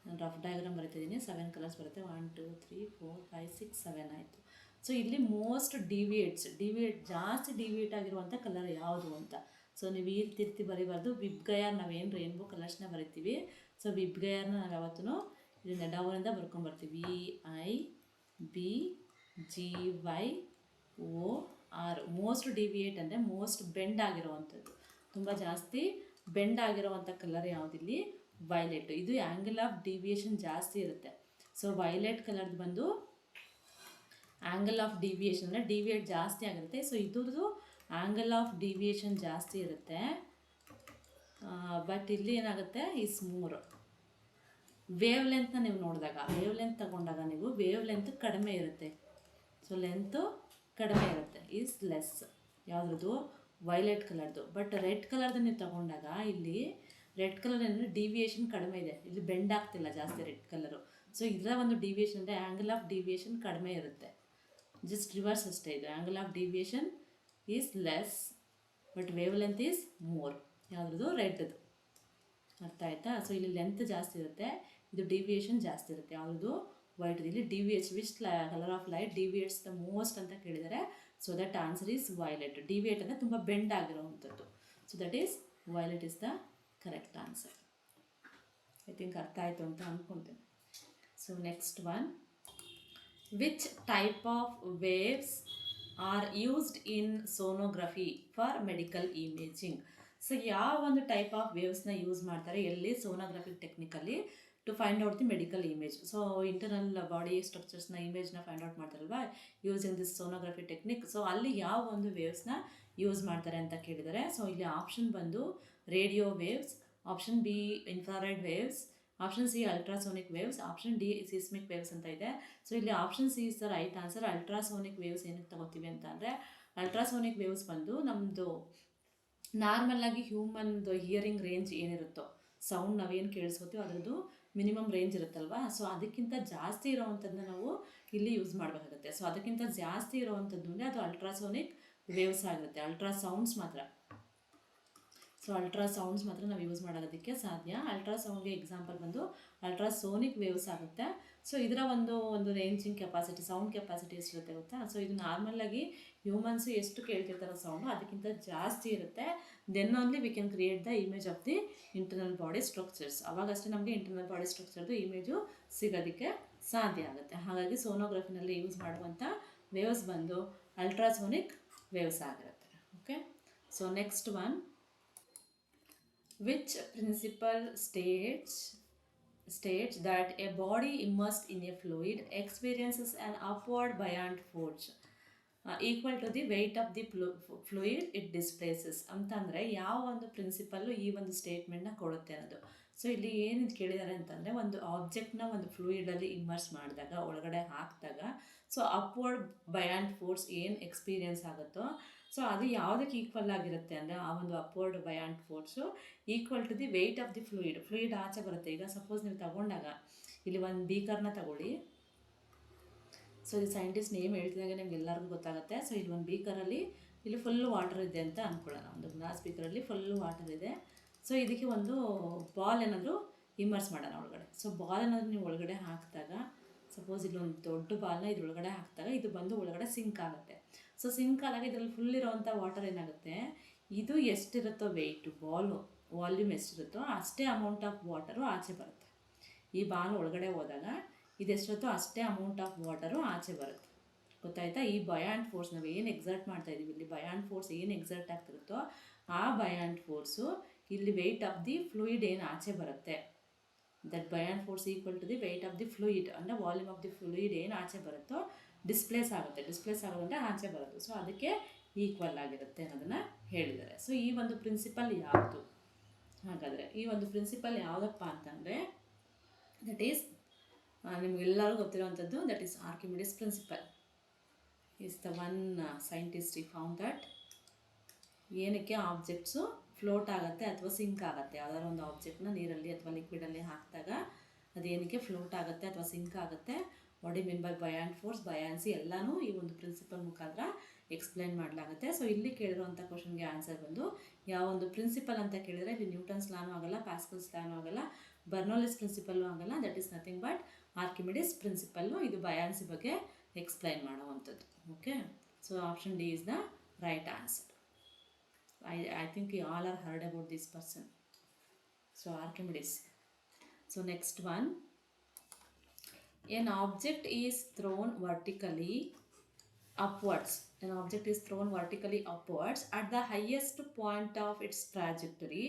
ನಾನು ರಫ್ ಡಯಾಗ್ರಾಮ್ ಬರೀತಿದ್ದೀನಿ. 7 ಕಲರ್ಸ್ ಬರುತ್ತೆ. 1 2 3 4 5 6 7 ಆಯಿತು. ಸೊ ಇಲ್ಲಿ ಮೋಸ್ಟ್ ಡಿವಿಯೇಟ್ ಜಾಸ್ತಿ ಡಿವಿಯೇಟ್ ಆಗಿರುವಂಥ ಕಲರ್ ಯಾವುದು ಅಂತ. ಸೊ ನೀವು ಈ ರೀತಿ ಬರೀಬಾರ್ದು. ವಿಬ್ಗಯಾರ್ ನಾವೇನು ರೈನ್ಬೋ ಕಲರ್ಸ್ನ ಬರಿತೀವಿ. ಸೊ ವಿಬ್ಗಯಾರ್ನ ನಾವು ಯಾವತ್ತೂ ಇದರಿಂದ ಡೌನಿಂದ ಬರ್ಕೊಂಬರ್ತೀವಿ. VIBGYOR. ಮೋಸ್ಟ್ ಡಿವಿಯೇಟ್ ಅಂದರೆ ಮೋಸ್ಟ್ ಬೆಂಡ್ ಆಗಿರುವಂಥದ್ದು, ತುಂಬ ಜಾಸ್ತಿ ಬೆಂಡ್ ಆಗಿರುವಂಥ ಕಲರ್ ಯಾವುದಿಲ್ಲಿ, ವೈಲೆಟ್. ಇದು ಆ್ಯಂಗಲ್ ಆಫ್ ಡಿವಿಯೇಷನ್ ಜಾಸ್ತಿ ಇರುತ್ತೆ. ಸೊ ವೈಲೆಟ್ ಕಲರ್ದು ಬಂದು ಆ್ಯಂಗಲ್ ಆಫ್ ಡಿವಿಯೇಷನ್ ಅಂದರೆ ಡಿವಿಯೇಟ್ ಜಾಸ್ತಿ ಆಗಿರುತ್ತೆ. ಸೊ ಇದ್ರದ್ದು ಆ್ಯಂಗಲ್ ಆಫ್ ಡಿವಿಯೇಷನ್ ಜಾಸ್ತಿ ಇರುತ್ತೆ. ಬಟ್ ಇಲ್ಲಿ ಏನಾಗುತ್ತೆ, ಈಸ್ ಮೋರ್. ವೇವ್ ಲೆಂತ್ನ ನೀವು ನೋಡಿದಾಗ, ವೇವ್ ಲೆಂತ್ ತಗೊಂಡಾಗ ನೀವು ವೇವ್ ಲೆಂತ್ ಕಡಿಮೆ ಇರುತ್ತೆ. ಸೊ ಲೆಂತು ಕಡಿಮೆ ಇರುತ್ತೆ, ಈಸ್ ಲೆಸ್. ಯಾವುದ್ರದ್ದು, ವೈಲೆಟ್ ಕಲರ್ದು. ಬಟ್ ರೆಡ್ ಕಲರ್ದು ನೀವು ತಗೊಂಡಾಗ ಇಲ್ಲಿ ರೆಡ್ ಕಲರ್ ಅಂದರೆ ಡಿವಿಯೇಷನ್ ಕಡಿಮೆ ಇದೆ, ಇಲ್ಲಿ ಬೆಂಡ್ ಆಗ್ತಿಲ್ಲ ಜಾಸ್ತಿ ರೆಡ್ ಕಲರು. ಸೊ ಇದರ ಒಂದು ಡಿವಿಯೇಷನ್ ಅಂದರೆ ಆ್ಯಂಗಲ್ ಆಫ್ ಡಿವಿಯೇಷನ್ ಕಡಿಮೆ ಇರುತ್ತೆ, ಜಸ್ಟ್ ರಿವರ್ಸ್ ಅಷ್ಟೇ. ಇದು angle of deviation is less but wavelength is more. ಯಾವುದ್ರದ್ದು, ರೆಡ್ದು. ಅರ್ಥ ಆಯಿತಾ. ಸೊ ಇಲ್ಲಿ ಲೆಂತ್ ಜಾಸ್ತಿ ಇರುತ್ತೆ, ಇದು ಡಿವಿಯೇಷನ್ ಜಾಸ್ತಿ ಇರುತ್ತೆ. ಯಾವುದು, ವೈಟ್. ಇಲ್ಲಿ deviates, which colour of light deviates the most ಅಂತ ಕೇಳಿದರೆ. So that answer is violet. Deviate ಅಂದರೆ ತುಂಬ ಬೆಂಡ್ ಆಗಿರೋವಂಥದ್ದು. So that is violet is the correct answer. I think ಅರ್ಥ ಆಯಿತು ಅಂತ ಅಂದ್ಕೊಳ್ತೇನೆ. So next one, which type of waves are used in sonography for medical imaging. So ಯಾವ ಒಂದು type of ವೇವ್ಸ್ನ ಯೂಸ್ ಮಾಡ್ತಾರೆ ಎಲ್ಲಿ, sonographic technically, to find out the medical image. So internal body ಸ್ಟ್ರಕ್ಚರ್ಸ್ನ ಇಮೇಜ್ನ ಫೈಂಡ್ ಔಟ್ ಮಾಡ್ತಾರಲ್ವಾ using this sonography technique. So ಅಲ್ಲಿ ಯಾವ ಒಂದು ವೇವ್ಸ್ನ ಯೂಸ್ ಮಾಡ್ತಾರೆ ಅಂತ ಕೇಳಿದ್ದಾರೆ. ಸೊ ಇಲ್ಲಿ ಆಪ್ಷನ್ ಬಂದು radio waves, option B infrared waves, option C ultrasonic waves, option D seismic waves ಅಂತ ಇದೆ. ಸೊ ಇಲ್ಲಿ option C is the right answer. Ultrasonic waves ಏನಕ್ಕೆ ತಗೋತೀವಿ ಅಂತ ಅಂದರೆ, ಅಲ್ಟ್ರಾಸೋನಿಕ್ ವೇವ್ಸ್ ಬಂದು ನಮ್ಮದು ನಾರ್ಮಲ್ಲಾಗಿ ಹ್ಯೂಮನ್ದು ಹಿಯರಿಂಗ್ ರೇಂಜ್ ಏನಿರುತ್ತೋ, ಸೌಂಡ್ ನಾವೇನು ಕೇಳಿಸ್ಕೋತೀವೋ ಅದರದ್ದು ಮಿನಿಮಮ್ ರೇಂಜ್ ಇರುತ್ತಲ್ವಾ. ಸೊ ಅದಕ್ಕಿಂತ ಜಾಸ್ತಿ ಇರೋವಂಥದ್ದನ್ನ ನಾವು ಇಲ್ಲಿ ಯೂಸ್ ಮಾಡಬೇಕಾಗುತ್ತೆ. ಸೊ ಅದಕ್ಕಿಂತ ಜಾಸ್ತಿ ಇರೋವಂಥದ್ದು ಅಂದರೆ ಅದು ಅಲ್ಟ್ರಾಸೋನಿಕ್ ವೇವ್ಸ್ ಆಗಿರುತ್ತೆ, ಅಲ್ಟ್ರಾ ಸೌಂಡ್ಸ್ ಮಾತ್ರ. ಸೊ ಅಲ್ಟ್ರಾಸೌಂಡ್ಸ್ ಮಾತ್ರ ನಾವು ಯೂಸ್ ಮಾಡೋದಕ್ಕೆ ಸಾಧ್ಯ. ಅಲ್ಟ್ರಾಸೌಂಡ್ಗೆ ಎಕ್ಸಾಂಪಲ್ ಬಂದು ಅಲ್ಟ್ರಾಸೋನಿಕ್ ವೇವ್ಸ್ ಆಗುತ್ತೆ. ಸೊ ಇದರ ಒಂದು ರೇಂಜಿಂಗ್ ಕೆಪಾಸಿಟಿ, ಸೌಂಡ್ ಕೆಪಾಸಿಟಿ ಎಷ್ಟಿರುತ್ತೆ ಗೊತ್ತಾ? ಸೊ ಇದು ನಾರ್ಮಲಾಗಿ ಹ್ಯೂಮನ್ಸು ಎಷ್ಟು ಕೇಳ್ತಿರ್ತಾರೋ ಸೌಂಡು ಅದಕ್ಕಿಂತ ಜಾಸ್ತಿ ಇರುತ್ತೆ. Then only we can create the image of the internal body structures. ಅವಾಗಷ್ಟೇ ನಮಗೆ ಇಂಟರ್ನಲ್ ಬಾಡಿ ಸ್ಟ್ರಕ್ಚರ್ದು ಇಮೇಜು ಸಿಗೋದಕ್ಕೆ ಸಾಧ್ಯ ಆಗುತ್ತೆ. ಹಾಗಾಗಿ ಸೋನೋಗ್ರಫಿನಲ್ಲಿ ಯೂಸ್ ಮಾಡುವಂಥ ವೇವ್ಸ್ ಬಂದು ಅಲ್ಟ್ರಾಸೋನಿಕ್ ವೇವ್ಸ್ ಆಗಿರುತ್ತೆ. Okay, so next one, which principle states that a body immersed in a fluid experiences an upward buoyant force equal to the weight of the fluid it displaces ಅಂತಂದರೆ ಯಾವ ಒಂದು principle ಈ ಒಂದು ಸ್ಟೇಟ್ಮೆಂಟ್ನ ಕೊಡುತ್ತೆ ಅನ್ನೋದು. So ಇಲ್ಲಿ ಏನು ಕೇಳಿದ್ದಾರೆ ಅಂತಂದರೆ, ಒಂದು ಆಬ್ಜೆಕ್ಟ್ನ ಒಂದು ಫ್ಲೂಯಿಡಲ್ಲಿ ಇಮ್ಮರ್ಸ್ ಮಾಡಿದಾಗ, ಒಳಗಡೆ ಹಾಕಿದಾಗ, ಸೊ ಅಪ್ವರ್ಡ್ ಬಯಾಂಟ್ ಫೋರ್ಸ್ ಏನು ಎಕ್ಸ್ಪೀರಿಯನ್ಸ್ ಆಗುತ್ತೋ ಸೊ ಅದು ಯಾವುದಕ್ಕೆ ಈಕ್ವಲ್ ಆಗಿರುತ್ತೆ ಅಂದರೆ, ಆ ಒಂದು upward buoyant force equal to the weight of the fluid ಆಚೆ ಬರುತ್ತೆ. ಈಗ ಸಪೋಸ್ ನೀವು ತಗೊಂಡಾಗ ಇಲ್ಲಿ ಒಂದು ಬೀಕರ್ನ ತಗೊಳ್ಳಿ. ಸೊ ಇದು ಸೈಂಟಿಸ್ಟ್ ನೇಮ್ ಹೇಳ್ತಿದ್ದಾಗ ನಿಮ್ಗೆ ಎಲ್ಲರಿಗೂ ಗೊತ್ತಾಗುತ್ತೆ. ಸೊ ಇಲ್ಲಿ ಒಂದು ಬೀಕರಲ್ಲಿ ಇಲ್ಲಿ ಫುಲ್ಲು ವಾಟರ್ ಇದೆ ಅಂತ ಅಂದ್ಕೊಳ್ಳೋಣ. ಒಂದು ಗ್ಲಾಸ್ ಬೀಕರಲ್ಲಿ ಫುಲ್ಲು ವಾಟರ್ ಇದೆ. ಸೊ ಇದಕ್ಕೆ ಒಂದು ಬಾಲ್ ಏನಾದರೂ ಇಮ್ಮರ್ಸ್ ಮಾಡೋಣ ಒಳಗಡೆ. ಸೊ ಬಾಲ್ ಏನಾದರೂ ನೀವು ಒಳಗಡೆ ಹಾಕಿದಾಗ, ಸಪೋಸ್ ಇಲ್ಲೊಂದು ದೊಡ್ಡ ಬಾಲ್ನ ಇದ್ರೊಳಗಡೆ ಹಾಕಿದಾಗ ಇದು ಬಂದು ಒಳಗಡೆ ಸಿಂಕ್ ಆಗುತ್ತೆ. ಸೊ ಸಿಂಕ್ ಆದಾಗ ಇದರಲ್ಲಿ ಫುಲ್ ಇರೋವಂಥ ವಾಟರ್ ಏನಾಗುತ್ತೆ, ಇದು ಎಷ್ಟಿರುತ್ತೋ ವೆಯ್ಟು, ಬಾಲು ವಾಲ್ಯೂಮ್ ಎಷ್ಟಿರುತ್ತೋ ಅಷ್ಟೇ ಅಮೌಂಟ್ ಆಫ್ ವಾಟರು ಆಚೆ ಬರುತ್ತೆ. ಈ ಬಾಲ್ ಒಳಗಡೆ ಹೋದಾಗ ಇದೆಷ್ಟಿರುತ್ತೋ ಅಷ್ಟೇ ಅಮೌಂಟ್ ಆಫ್ ವಾಟರು ಆಚೆ ಬರುತ್ತೆ. ಗೊತ್ತಾಯ್ತಾ? ಈ ಬಯಾಂಟ್ ಫೋರ್ಸ್ ನಾವು ಏನು ಎಕ್ಸರ್ಟ್ ಮಾಡ್ತಾಯಿದ್ದೀವಿ, ಇಲ್ಲಿ ಬಯಾಂಟ್ ಫೋರ್ಸ್ ಏನು ಎಕ್ಸರ್ಟ್ ಆಗ್ತಿರುತ್ತೋ ಆ ಬಯಾಂಟ್ ಫೋರ್ಸು ಇಲ್ಲಿ ವೆಯ್ಟ್ ಆಫ್ ದಿ ಫ್ಲೂಯಿಡ್ ಏನು ಆಚೆ ಬರುತ್ತೆ, that buoyant force equal to the weight of the fluid ಅಂದರೆ ವಾಲ್ಯೂಮ್ ಆಫ್ ದಿ ಫ್ಲೂಯಿಡ್ ಏನು ಆಚೆ ಬರುತ್ತೋ ಡಿಸ್ಪ್ಲೇಸ್ ಆಗುತ್ತೆ. ಡಿಸ್ಪ್ಲೇಸ್ ಆಗೋದಂದರೆ ಆಚೆ ಬರೋದು. ಸೊ ಅದಕ್ಕೆ ಈಕ್ವಲ್ ಆಗಿರುತ್ತೆ ಅನ್ನೋದನ್ನು ಹೇಳಿದ್ದಾರೆ. ಸೊ ಈ ಒಂದು ಪ್ರಿನ್ಸಿಪಲ್ ಯಾವುದು ಹಾಗಾದರೆ, ಈ ಒಂದು ಪ್ರಿನ್ಸಿಪಲ್ ಯಾವುದಪ್ಪ ಅಂತಂದರೆ, ದಟ್ ಈಸ್ ನಿಮಗೆಲ್ಲರೂ ಗೊತ್ತಿರೋವಂಥದ್ದು, that is Archimedes principle. Is the one scientist ಈ ಫೌಂಡ್ ದಟ್ ಏನಕ್ಕೆ ಆಬ್ಜೆಕ್ಟ್ಸು ಫ್ಲೋಟ್ ಆಗುತ್ತೆ ಅಥವಾ ಸಿಂಕ್ ಆಗುತ್ತೆ. ಯಾವುದಾದ್ರು ಒಂದು ಆಬ್ಜೆಕ್ಟ್ನ ನೀರಲ್ಲಿ ಅಥವಾ ಲಿಕ್ವಿಡಲ್ಲಿ ಹಾಕಿದಾಗ ಅದೇನಕ್ಕೆ ಫ್ಲೋಟ್ ಆಗುತ್ತೆ ಅಥವಾ ಸಿಂಕ್ ಆಗುತ್ತೆ, what you mean by buoyant force, buoyancy ಎಲ್ಲನೂ ಈ ಒಂದು ಪ್ರಿನ್ಸಿಪಲ್ ಮುಖಾಂತರ ಎಕ್ಸ್ಪ್ಲೈನ್ ಮಾಡಲಾಗುತ್ತೆ. ಸೊ ಇಲ್ಲಿ ಕೇಳಿರುವಂಥ ಕ್ವಶನ್ಗೆ ಆನ್ಸರ್ ಬಂದು ಯಾವ ಒಂದು ಪ್ರಿನ್ಸಿಪಲ್ ಅಂತ ಕೇಳಿದರೆ, ಇಲ್ಲಿ ನ್ಯೂಟನ್ಸ್ ಲಾನೂ ಆಗಲ್ಲ, ಪ್ಯಾಸ್ಕಲ್ಸ್ ಲಾನೂ ಆಗಲ್ಲ, ಬರ್ನೌಲಿಸ್ ಪ್ರಿನ್ಸಿಪಲ್ಲು ಆಗಲ್ಲ. That is nothing but Archimedes principle. ಇದು ಬಯಾನ್ಸಿ ಬಗ್ಗೆ ಎಕ್ಸ್ಪ್ಲೈನ್ ಮಾಡುವಂಥದ್ದು. Okay, so option D is the right answer. I think you all are heard about this person. So Archimedes. So next one, an object is thrown vertically upwards. An object is thrown vertically upwards at the highest point of its trajectory.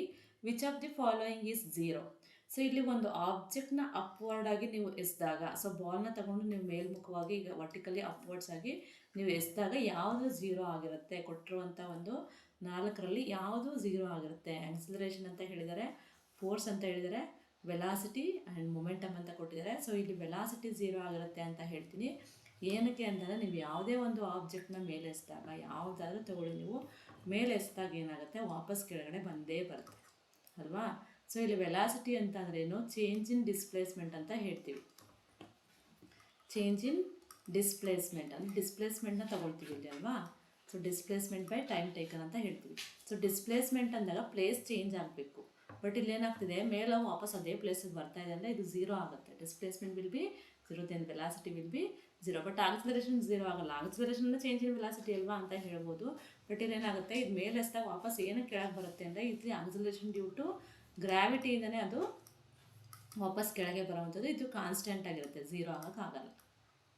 Which of the following is 0? So ಇಲ್ಲಿ ಒಂದು ಆಬ್ಜೆಕ್ಟ್ನ upward ಆಗಿ ನೀವು ಎಸ್ದಾಗ, so ಬಾಲ್ನ ತಗೊಂಡು ನೀವು ಮೇಲ್ಮುಖವಾಗಿ ಈಗ vertically upwards ಆಗಿ ನೀವು ಎಸ್ದಾಗ ಯಾವುದು 0 ಆಗಿರುತ್ತೆ? ಕೊಟ್ಟಿರುವಂಥ ಒಂದು 4ರಲ್ಲಿ ಯಾವುದು 0 ಆಗಿರುತ್ತೆ? ಆಕ್ಸಿಲರೇಷನ್ ಅಂತ ಹೇಳಿದ್ದಾರೆ, ಫೋರ್ಸ್ ಅಂತ ಹೇಳಿದ್ದಾರೆ, ವೆಲಾಸಿಟಿ ಆ್ಯಂಡ್ ಮೊಮೆಂಟಮ್ ಅಂತ ಕೊಟ್ಟಿದ್ದಾರೆ. ಸೊ ಇಲ್ಲಿ ವೆಲಾಸಿಟಿ 0 ಆಗಿರುತ್ತೆ ಅಂತ ಹೇಳ್ತೀನಿ. ಏನಕ್ಕೆ ಅಂತಂದರೆ, ನೀವು ಯಾವುದೇ ಒಂದು ಆಬ್ಜೆಕ್ಟ್ನ ಮೇಲೆ ಎಸ್ದಾಗ, ಯಾವುದಾದ್ರೂ ತಗೊಳ್ಳಿ, ನೀವು ಮೇಲೆ ಎಸ್ದಾಗ ಏನಾಗುತ್ತೆ, ವಾಪಸ್ ಕೆಳಗಡೆ ಬಂದೇ ಬರುತ್ತೆ ಅಲ್ವಾ? ಸೊ ಇಲ್ಲಿ ವೆಲಾಸಿಟಿ ಅಂತಂದ್ರೇನು, ಚೇಂಜ್ ಇನ್ ಡಿಸ್ಪ್ಲೇಸ್ಮೆಂಟ್ ಅಂತ ಹೇಳ್ತೀವಿ. ಚೇಂಜ್ ಇನ್ ಡಿಸ್ಪ್ಲೇಸ್ಮೆಂಟ್ ಅಂದರೆ ಡಿಸ್ಪ್ಲೇಸ್ಮೆಂಟ್ನ ತಗೊಳ್ತೀವಿ ಇಲ್ಲಿ ಅಲ್ವಾ? So displacement by time taken ಅಂತ ಹೇಳ್ತೀವಿ. ಸೊ ಡಿಸ್ಪ್ಲೇಸ್ಮೆಂಟ್ ಅಂದಾಗ ಪ್ಲೇಸ್ ಚೇಂಜ್ ಆಗಬೇಕು. ಬಟ್ ಇಲ್ಲಿ ಏನಾಗ್ತಿದೆ, ಮೇಲೆ ವಾಪಸ್ ಅದೇ ಪ್ಲೇಸಿಗೆ ಬರ್ತಾ ಇದೆ ಅಂದರೆ ಇದು 0 ಆಗುತ್ತೆ. Displacement will be 0, then velocity will be 0. But acceleration 0 ಆಗಲ್ಲ. ಆಕ್ಸಿಲರೇಷನ್ನ ಚೇಂಜ್ ಇನ್ ವೆಲಾಸಿಟಿ ಅಲ್ವಾ ಅಂತ ಹೇಳ್ಬೋದು. ಬಟ್ ಇಲ್ಲೇನಾಗುತ್ತೆ, ಇದು ಮೇಲೆ ಎಸ್ದಾಗ ವಾಪಸ್ ಏನಕ್ಕೆ ಕೆಳಗೆ ಬರುತ್ತೆ ಅಂದರೆ, ಇಲ್ಲಿ ಆಕ್ಸಿಲರೇಷನ್ ಡ್ಯೂ ಟು ಗ್ರಾವಿಟಿಯಿಂದನೇ ಅದು ವಾಪಸ್ ಕೆಳಗೆ ಬರುವಂಥದ್ದು. ಇದು ಕಾನ್ಸ್ಟೆಂಟ್ ಆಗಿರುತ್ತೆ, 0 ಆಗೋಕ್ಕಾಗಲ್ಲ.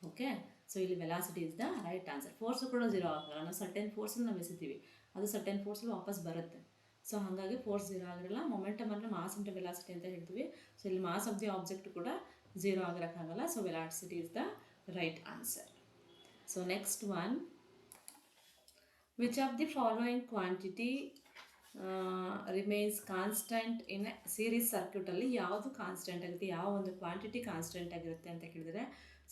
ಓಕೆ, ಸೊ ಇಲ್ಲಿ velocity is the right answer. Force ಕೂಡ 0 ಆಗೋಕ್ಕಾಗಲ್ಲ. ನಾವು ಸರ್ಟೆನ್ ಫೋರ್ಸಲ್ಲಿ ನಾವು ಎಸಿತೀವಿ, ಅದು ಸರ್ಟೆನ್ ಫೋರ್ಸಲ್ಲಿ ವಾಪಸ್ ಬರುತ್ತೆ. ಸೊ ಹಾಗಾಗಿ ಫೋರ್ಸ್ 0 ಆಗಿರಲ್ಲ. ಮೊಮೆಂಟಮ್ ಅಂದರೆ ಮಾಸ್ ಇಂಟು ವೆಲಾಸಿಟಿ ಅಂತ ಹೇಳ್ತೀವಿ. ಸೊ ಇಲ್ಲಿ ಮಾಸ್ ಆಫ್ ದಿ ಆಬ್ಜೆಕ್ಟ್ ಕೂಡ 0 ಆಗಿರೋಕ್ಕಾಗಲ್ಲ. So velocity is the right answer. So next one, which of the following quantity remains constant in series ಸರ್ಕ್ಯೂಟಲ್ಲಿ ಯಾವುದು ಕಾನ್ಸ್ಟೆಂಟ್ ಆಗುತ್ತೆ, ಯಾವ ಒಂದು ಕ್ವಾಂಟಿಟಿ ಕಾನ್ಸ್ಟೆಂಟ್ ಆಗಿರುತ್ತೆ ಅಂತ ಕೇಳಿದರೆ,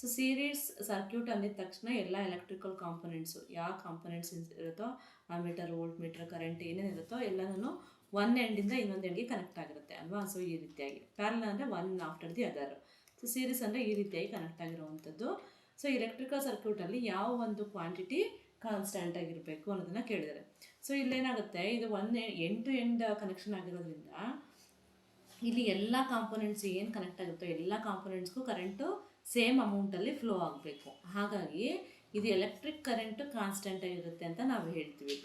ಸೊ ಸೀರೀಸ್ ಸರ್ಕ್ಯೂಟ್ ಅಂದಿದ ತಕ್ಷಣ ಎಲ್ಲ ಎಲೆಕ್ಟ್ರಿಕಲ್ ಕಾಂಪೊನೆಂಟ್ಸು ಯಾವ ಕಾಂಪೊನೆಂಟ್ಸ್ ಇರುತ್ತೋ, ಆ ಮೀಟರ್, ವೋಲ್ಟ್ ಮೀಟರ್, ಕರೆಂಟ್ ಏನೇನಿರುತ್ತೋ ಎಲ್ಲನೂ ಒನ್ ಎಂಡಿಂದ ಇನ್ನೊಂದು ಎಂಡಿಗೆ ಕನೆಕ್ಟ್ ಆಗಿರುತ್ತೆ ಅಲ್ವಾ? ಸೊ ಈ ರೀತಿಯಾಗಿ ಪ್ಯಾರಲಲ್ ಅಂದರೆ one after the other. So series ಅಂದರೆ ಈ ರೀತಿಯಾಗಿ ಕನೆಕ್ಟ್ ಆಗಿರುವಂಥದ್ದು. ಸೊ ಎಲೆಕ್ಟ್ರಿಕಲ್ ಸರ್ಕ್ಯೂಟಲ್ಲಿ ಯಾವ ಒಂದು ಕ್ವಾಂಟಿಟಿ ಕಾನ್ಸ್ಟೆಂಟ್ ಆಗಿರಬೇಕು ಅನ್ನೋದನ್ನು ಕೇಳಿದ್ದಾರೆ. ಸೊ ಇಲ್ಲೇನಾಗುತ್ತೆ, ಇದು ಎಂಡ್ ಟು ಎಂಡ್ ಕನೆಕ್ಷನ್ ಆಗಿರೋದ್ರಿಂದ ಇಲ್ಲಿ ಎಲ್ಲ ಕಾಂಪೊನೆಂಟ್ಸ್ ಏನು ಕನೆಕ್ಟ್ ಆಗುತ್ತೋ ಎಲ್ಲ ಕಾಂಪೊನೆಂಟ್ಸ್ಗೂ ಕರೆಂಟು ಸೇಮ್ ಅಮೌಂಟಲ್ಲಿ ಫ್ಲೋ ಆಗಬೇಕು. ಹಾಗಾಗಿ ಇದು ಎಲೆಕ್ಟ್ರಿಕ್ ಕರೆಂಟು ಕಾನ್ಸ್ಟೆಂಟ್ ಆಗಿರುತ್ತೆ ಅಂತ ನಾವು ಹೇಳ್ತೀವಿ.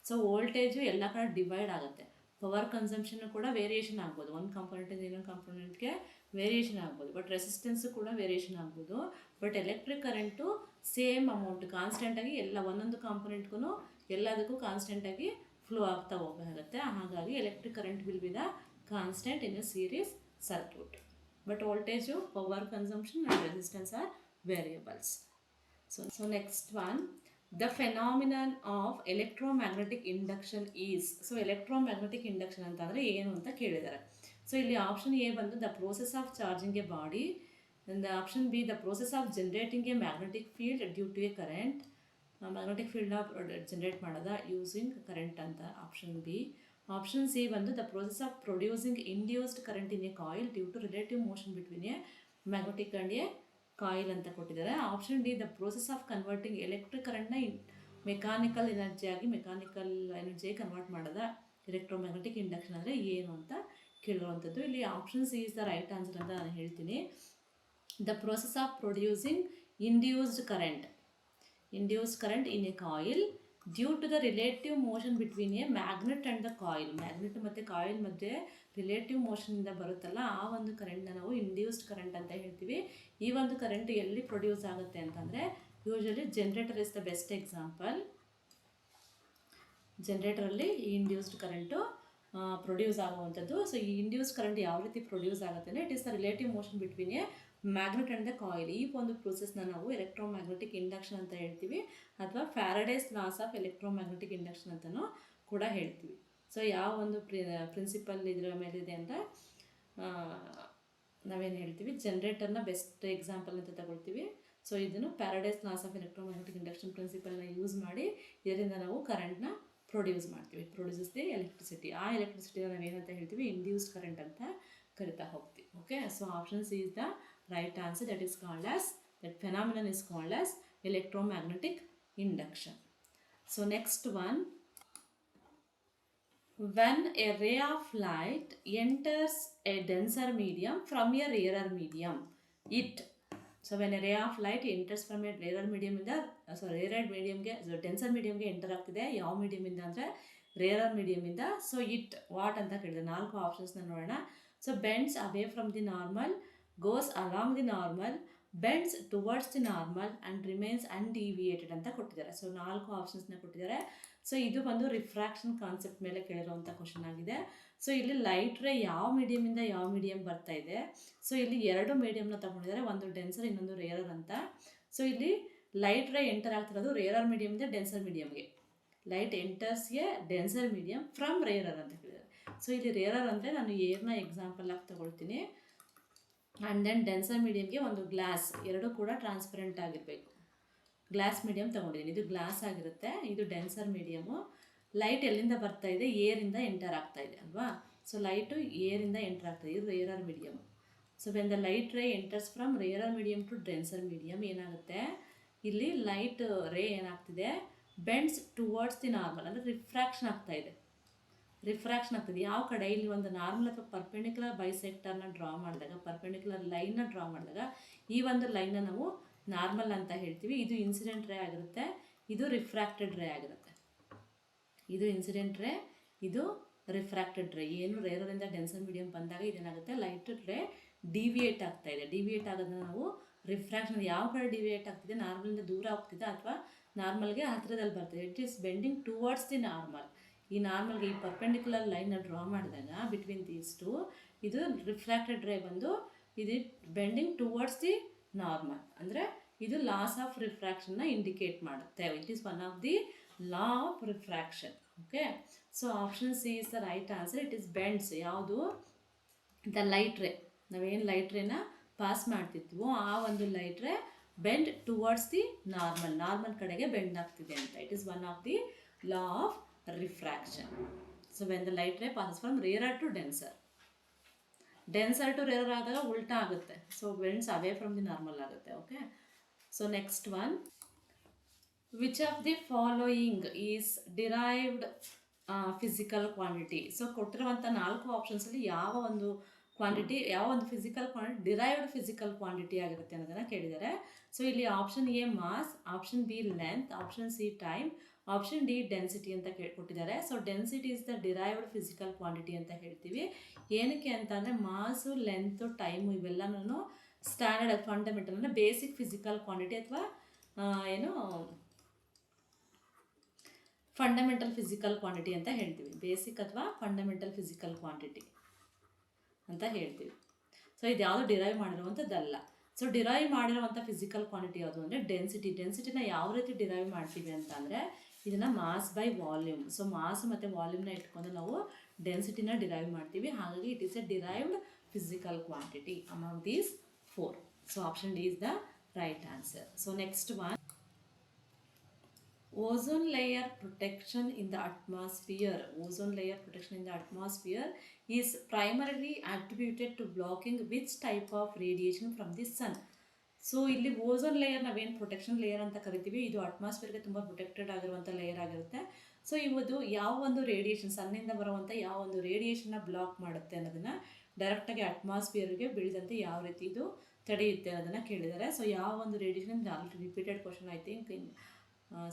ಸೊ ವೋಲ್ಟೇಜು ಎಲ್ಲ ಕಡೆ ಡಿವೈಡ್ ಆಗುತ್ತೆ. ಪವರ್ ಕನ್ಸಂಪ್ಷನ್ನು ಕೂಡ ವೇರಿಯೇಷನ್ ಆಗ್ಬೋದು, ಒಂದು ಕಾಂಪೊನೆಂಟಿಂದ ಇನ್ನೊಂದು ಕಾಂಪೊನೆಂಟ್ಗೆ ವೇರಿಯೇಷನ್ ಆಗ್ಬೋದು, ಬಟ್ ರೆಸಿಸ್ಟೆನ್ಸು ಕೂಡ ವೇರಿಯೇಷನ್ ಆಗ್ಬೋದು. But electric current same amount ಕಾನ್ಸ್ಟೆಂಟಾಗಿ ಎಲ್ಲ ಒಂದೊಂದು ಕಾಂಪೊನೆಂಟ್ಗೂ ಎಲ್ಲದಕ್ಕೂ ಕಾನ್ಸ್ಟೆಂಟಾಗಿ ಫ್ಲೋ ಆಗ್ತಾ ಹೋಗುತ್ತೆ. ಹಾಗಾಗಿ electric current will be the constant in a series circuit. But voltage, power consumption and resistance are variables. So next one, the phenomenon of electromagnetic induction is. So electromagnetic induction ಅಂತಂದರೆ ಏನು ಅಂತ ಕೇಳಿದ್ದಾರೆ. So ಇಲ್ಲಿ option A ಬಂದು the process of charging a body, and option B the process of generating a magnetic field due to a current. Magnetic ಫೀಲ್ಡ್ನ generate ಮಾಡೋದ using current ಅಂತ option B. Option C ಬಂದು the process of producing induced current in a coil due to relative motion between a magnetic and a coil ಅಂತ ಕೊಟ್ಟಿದ್ದಾರೆ. Option D the process of converting electric ಕರೆಂಟ್ನ mechanical ಎನರ್ಜಿಯಾಗಿ convert ಮಾಡೋದ electromagnetic induction ಅಂದರೆ ಏನು ಅಂತ ಕೇಳಿರುವಂಥದ್ದು. ಇಲ್ಲಿ option C is the right answer ಅಂತ ನಾನು ಹೇಳ್ತೀನಿ. The process of producing induced current in a coil due to the relative motion between a magnet and the coil. Magnet ಮತ್ತು ಕಾಯಿಲ್ ಮಧ್ಯೆ ರಿಲೇಟಿವ್ ಮೋಷನಿಂದ ಬರುತ್ತಲ್ಲ, ಆ ಒಂದು ಕರೆಂಟ್ನ ನಾವು ಇಂಡ್ಯೂಸ್ಡ್ ಕರೆಂಟ್ ಅಂತ ಹೇಳ್ತೀವಿ. ಈ ಒಂದು ಕರೆಂಟ್ ಎಲ್ಲಿ ಪ್ರೊಡ್ಯೂಸ್ ಆಗುತ್ತೆ ಅಂತಂದರೆ usually generator is the best example. ಜನರೇಟರಲ್ಲಿ ಈ ಇಂಡ್ಯೂಸ್ಡ್ ಕರೆಂಟು ಪ್ರೊಡ್ಯೂಸ್ ಆಗುವಂಥದ್ದು. ಸೊ ಈ ಇಂಡ್ಯೂಸ್ಡ್ ಕರೆಂಟ್ ಯಾವ ರೀತಿ ಪ್ರೊಡ್ಯೂಸ್ ಆಗುತ್ತೆ ಅಂದರೆ it is the relative motion between a magnet and the coil. ಈ ಒಂದು ಪ್ರೊಸೆಸ್ನ ನಾವು ಎಲೆಕ್ಟ್ರೋಮ್ಯಾಗ್ನೆಟಿಕ್ ಇಂಡಕ್ಷನ್ ಅಂತ ಹೇಳ್ತೀವಿ, ಅಥವಾ Faraday's laws of electromagnetic induction ಅಂತಲೂ ಕೂಡ ಹೇಳ್ತೀವಿ. ಸೊ ಯಾವ ಒಂದು ಪ್ರಿನ್ಸಿಪಲ್ ಇದರ ಮೇಲಿದೆ ಅಂದರೆ ನಾವೇನು ಹೇಳ್ತೀವಿ, ಜನರೇಟರ್ನ ಬೆಸ್ಟ್ ಎಕ್ಸಾಂಪಲ್ ಅಂತ ತಗೊಳ್ತೀವಿ. ಸೊ ಇದನ್ನು Faraday's laws of electromagnetic induction ಪ್ರಿನ್ಸಿಪಲ್ನ ಯೂಸ್ ಮಾಡಿ ಇದರಿಂದ ನಾವು ಕರೆಂಟ್ನ ಪ್ರೊಡ್ಯೂಸ್ ಮಾಡ್ತೀವಿ. Produces the electricity. ಆ ಎಲೆಕ್ಟ್ರಿಸಿಟಿನ ನಾವೇನಂತ ಹೇಳ್ತೀವಿ, ಇಂಡ್ಯೂಸ್ಡ್ ಕರೆಂಟ್ ಅಂತ ಕರಿತಾ ಹೋಗ್ತೀವಿ. Okay, so option C is the right answer. That phenomenon is called as electromagnetic induction. So next one, when a ray of light enters a denser medium from a rarer medium, when a ray of light enters from a rarer medium rarer medium ge denser medium ge enter ಆಗ್ತಿದೆ. ಯಾವ medium ಇಂದ ಅಂದರೆ rarer medium ಇಂದ. So what ಅಂತ ಕೇಳಿದೆ. 4 ಆಪ್ಷನ್ಸ್ನ ನೋಡೋಣ. So bends away from the normal, goes along the normal, bends towards the normal and remains undeviated ಅಂತ ಕೊಟ್ಟಿದ್ದಾರೆ. ಸೊ 4 ಆಪ್ಷನ್ಸ್ನ ಕೊಟ್ಟಿದ್ದಾರೆ. ಸೊ ಇದು ಬಂದು ರಿಫ್ರಾಕ್ಷನ್ ಕಾನ್ಸೆಪ್ಟ್ ಮೇಲೆ ಕೇಳಿರುವಂಥ ಕ್ವಶನ್ ಆಗಿದೆ. ಸೊ ಇಲ್ಲಿ ಲೈಟ್ ರೇ ಯಾವ ಮೀಡಿಯಮಿಂದ ಯಾವ ಮೀಡಿಯಮ್ ಬರ್ತಾ ಇದೆ. ಸೊ ಇಲ್ಲಿ 2 ಮೀಡಿಯಮ್ನ ತಗೊಂಡಿದ್ದಾರೆ, ಒಂದು ಡೆನ್ಸರ್ ಇನ್ನೊಂದು ರೇರರ್ ಅಂತ. ಸೊ ಇಲ್ಲಿ ಲೈಟ್ ರೇ ಎಂಟರ್ ಆಗ್ತಿರೋದು ರೇರರ್ ಮೀಡಿಯಮಿಂದ ಡೆನ್ಸರ್ ಮೀಡಿಯಮ್ಗೆ. ಲೈಟ್ ಎಂಟರ್ಸ್ಗೆ ಡೆನ್ಸರ್ ಮೀಡಿಯಮ್ ಫ್ರಮ್ ರೇರರ್ ಅಂತ ಕೇಳಿದ್ದಾರೆ. ಸೊ ಇಲ್ಲಿ ರೇರರ್ ಅಂದರೆ ನಾನು ಏರ್ನ ಎಕ್ಸಾಂಪಲ್ ಆಗಿ ತಗೊಳ್ತೀನಿ. ಆ್ಯಂಡ್ ದೆನ್ ಡೆನ್ಸರ್ ಮೀಡಿಯಮ್ಗೆ ಒಂದು ಗ್ಲಾಸ್, ಎರಡೂ ಕೂಡ ಟ್ರಾನ್ಸ್ಪರೆಂಟ್ ಆಗಿರಬೇಕು. ಗ್ಲಾಸ್ ಮೀಡಿಯಮ್ ತೊಗೊಂಡಿದ್ದೀನಿ, ಇದು ಗ್ಲಾಸ್ ಆಗಿರುತ್ತೆ, ಇದು ಡೆನ್ಸರ್ ಮೀಡಿಯಮು. ಲೈಟ್ ಎಲ್ಲಿಂದ ಬರ್ತಾ ಇದೆ, ಏರಿಂದ ಎಂಟರ್ ಆಗ್ತಾ ಇದೆ ಅಲ್ವಾ. ಸೊ ಲೈಟು ಏರಿಂದ ಎಂಟರ್ ಆಗ್ತಾಯಿದೆ, ಇದು rarer medium. So when the light ray enters from rarer medium to denser medium, ಏನಾಗುತ್ತೆ ಇಲ್ಲಿ ಲೈಟ್ ರೇ ಏನಾಗ್ತಿದೆ, ಬೆಂಡ್ಸ್ ಟುವರ್ಡ್ಸ್ ದಿ ನಾರ್ಮಲ್, ಅಂದರೆ ರಿಫ್ರಾಕ್ಷನ್ ಆಗ್ತಾಯಿದೆ. ಯಾವ ಕಡೆ, ಇಲ್ಲಿ ಒಂದು ನಾರ್ಮಲ್ ಅಥವಾ ಪರ್ಪೆಂಡಿಕ್ಯುಲರ್ ಬೈಸೆಕ್ಟರ್ನ ಡ್ರಾ ಮಾಡಿದಾಗ, ಪರ್ಪೆಂಡಿಕ್ಯುಲರ್ ಲೈನ್ನ ಡ್ರಾ ಮಾಡಿದಾಗ ಈ ಒಂದು ಲೈನ್ನ ನಾವು ನಾರ್ಮಲ್ ಅಂತ ಹೇಳ್ತೀವಿ. ಇದು ಇನ್ಸಿಡೆಂಟ್ ರೇ ಆಗಿರುತ್ತೆ, ಇದು ರಿಫ್ರಾಕ್ಟೆಡ್ ರೇ ಆಗಿರುತ್ತೆ. ಇದು ಇನ್ಸಿಡೆಂಟ್ ರೇ, ಇದು ರಿಫ್ರಾಕ್ಟೆಡ್ ರೇ. ಏನು ರೇರರಿಂದ ಡೆನ್ಸರ್ ಮೀಡಿಯಮ್ ಬಂದಾಗ ಇದೇನಾಗುತ್ತೆ, ಲೈಟ್ ರೇ ಡಿವಿಯೇಟ್ ಆಗ್ತಾ ಇದೆ. ಡಿವಿಯೇಟ್ ಆಗೋದನ್ನ ನಾವು ರಿಫ್ರಾಕ್ಷನ್, ಯಾವ ಕಡೆ ಡಿವಿಯೇಟ್ ಆಗ್ತಿದೆ, ನಾರ್ಮಲಿಂದ ದೂರ ಹೋಗ್ತಿದೆ ಅಥವಾ ನಾರ್ಮಲ್ಗೆ ಹತ್ತಿರದಲ್ಲಿ ಬರ್ತಿದೆ. It is bending towards the normal. ಈ ನಾರ್ಮಲ್ಗೆ ಈ ಪರ್ಪೆಂಡಿಕ್ಯುಲರ್ ಲೈನ್ನ ಡ್ರಾ ಮಾಡಿದಾಗ ಬಿಟ್ವೀನ್ ದೀಸ್ ಟು, ಇದು ರಿಫ್ರಾಕ್ಟೆಡ್ ರೇ ಬಂದು ಇದು ಬೆಂಡಿಂಗ್ ಟುವರ್ಡ್ಸ್ ದಿ ನಾರ್ಮಲ್, ಅಂದರೆ ಇದು ಲಾಸ್ ಆಫ್ ರಿಫ್ರಾಕ್ಷನ್ನ ಇಂಡಿಕೇಟ್ ಮಾಡುತ್ತೆ. It is one of the law of refraction. Okay, so option C is the right answer. It is bends. ಯಾವುದು, the light ರೇ, ನಾವೇನು ಲೈಟ್ ರೇನ ಪಾಸ್ ಮಾಡ್ತಿದ್ವೋ ಆ ಒಂದು light ray bend towards the normal ಕಡೆಗೆ bend ಆಗ್ತಿದೆ ಅಂತ. It is one of the law of refraction. So when the light ray passes from rarer to denser to rarer ಆದಾಗ ಉಲ್ಟಾ ಆಗುತ್ತೆ. So bends away from the normal ಆಗುತ್ತೆ. Okay, so next one, which of the following is derived physical quantity. So ಕೊಟ್ಟಿರುವಂಥ 4 ಆಪ್ಷನ್ಸಲ್ಲಿ ಯಾವ ಒಂದು quantity, ಯಾವ ಒಂದು physical quantity derived physical quantity ಆಗಿರುತ್ತೆ ಅನ್ನೋದನ್ನು ಕೇಳಿದ್ದಾರೆ. ಸೊ ಇಲ್ಲಿ option A mass, option B length, option C time, option D density ಅಂತ ಕೊಟ್ಟಿದ್ದಾರೆ. So density is the derived physical quantity ಅಂತ ಹೇಳ್ತೀವಿ. ಏನಕ್ಕೆ ಅಂತ ಅಂದರೆ ಮಾಸು, ಲೆಂತು, ಟೈಮು ಇವೆಲ್ಲನೂ ಸ್ಟ್ಯಾಂಡರ್ಡ್ ಫಂಡಮೆಂಟಲ್ ಅಂದರೆ ಬೇಸಿಕ್ ಫಿಸಿಕಲ್ ಕ್ವಾಂಟಿಟಿ ಅಥವಾ ಏನು ಫಂಡಮೆಂಟಲ್ ಫಿಸಿಕಲ್ ಕ್ವಾಂಟಿಟಿ ಅಂತ ಹೇಳ್ತೀವಿ. ಬೇಸಿಕ್ ಅಥವಾ ಫಂಡಮೆಂಟಲ್ ಫಿಸಿಕಲ್ ಕ್ವಾಂಟಿಟಿ ಅಂತ ಹೇಳ್ತೀವಿ. ಸೊ ಇದು ಯಾವುದು ಡಿರೈವ್ ಮಾಡಿರುವಂಥದ್ದಲ್ಲ. ಸೊ ಡಿರೈವ್ ಮಾಡಿರುವಂಥ ಫಿಸಿಕಲ್ ಕ್ವಾಂಟಿಟಿ ಯಾವುದು ಅಂದರೆ ಡೆನ್ಸಿಟಿ. ಡೆನ್ಸಿಟಿನ ಯಾವ ರೀತಿ ಡಿರೈವ್ ಮಾಡ್ತೀವಿ ಅಂತ ಅಂದರೆ ಇದನ್ನು mass by volume. So mass ಮತ್ತು ವಾಲ್ಯೂಮ್ನ ಇಟ್ಕೊಂಡು ನಾವು ಡೆನ್ಸಿಟಿನ ಡಿರೈವ್ ಮಾಡ್ತೀವಿ. ಹಾಗಾಗಿ it is a derived physical quantity among these 4. So option D is the right answer. So next one, ozone layer protection in the atmosphere. Ozone layer protection in the atmosphere is primarily attributed to blocking which type of radiation from the sun. So ಇಲ್ಲಿ ozone layer ನಾವೇನು protection layer ಅಂತ ಕರಿತೀವಿ, ಇದು ಅಟ್ಮಾಸ್ಫಿಯರ್ಗೆ ತುಂಬ protected ಆಗಿರುವಂಥ layer ಆಗಿರುತ್ತೆ. So ಇದು ಯಾವ ಒಂದು ರೇಡಿಯೇಷನ್, ಸನ್ನಿಂದ ಬರುವಂಥ ಯಾವ ಒಂದು ರೇಡಿಯೇಷನ್ನ ಬ್ಲಾಕ್ ಮಾಡುತ್ತೆ ಅನ್ನೋದನ್ನು ಡೈರೆಕ್ಟಾಗಿ ಅಟ್ಮಾಸ್ಫಿಯರ್ಗೆ ಬೀಳದಂತೆ ಯಾವ ರೀತಿ ಇದು ತಡೆಯುತ್ತೆ ಅನ್ನೋದನ್ನು ಕೇಳಿದ್ದಾರೆ. ಸೊ ಯಾವ ಒಂದು radiation, already repeated question I think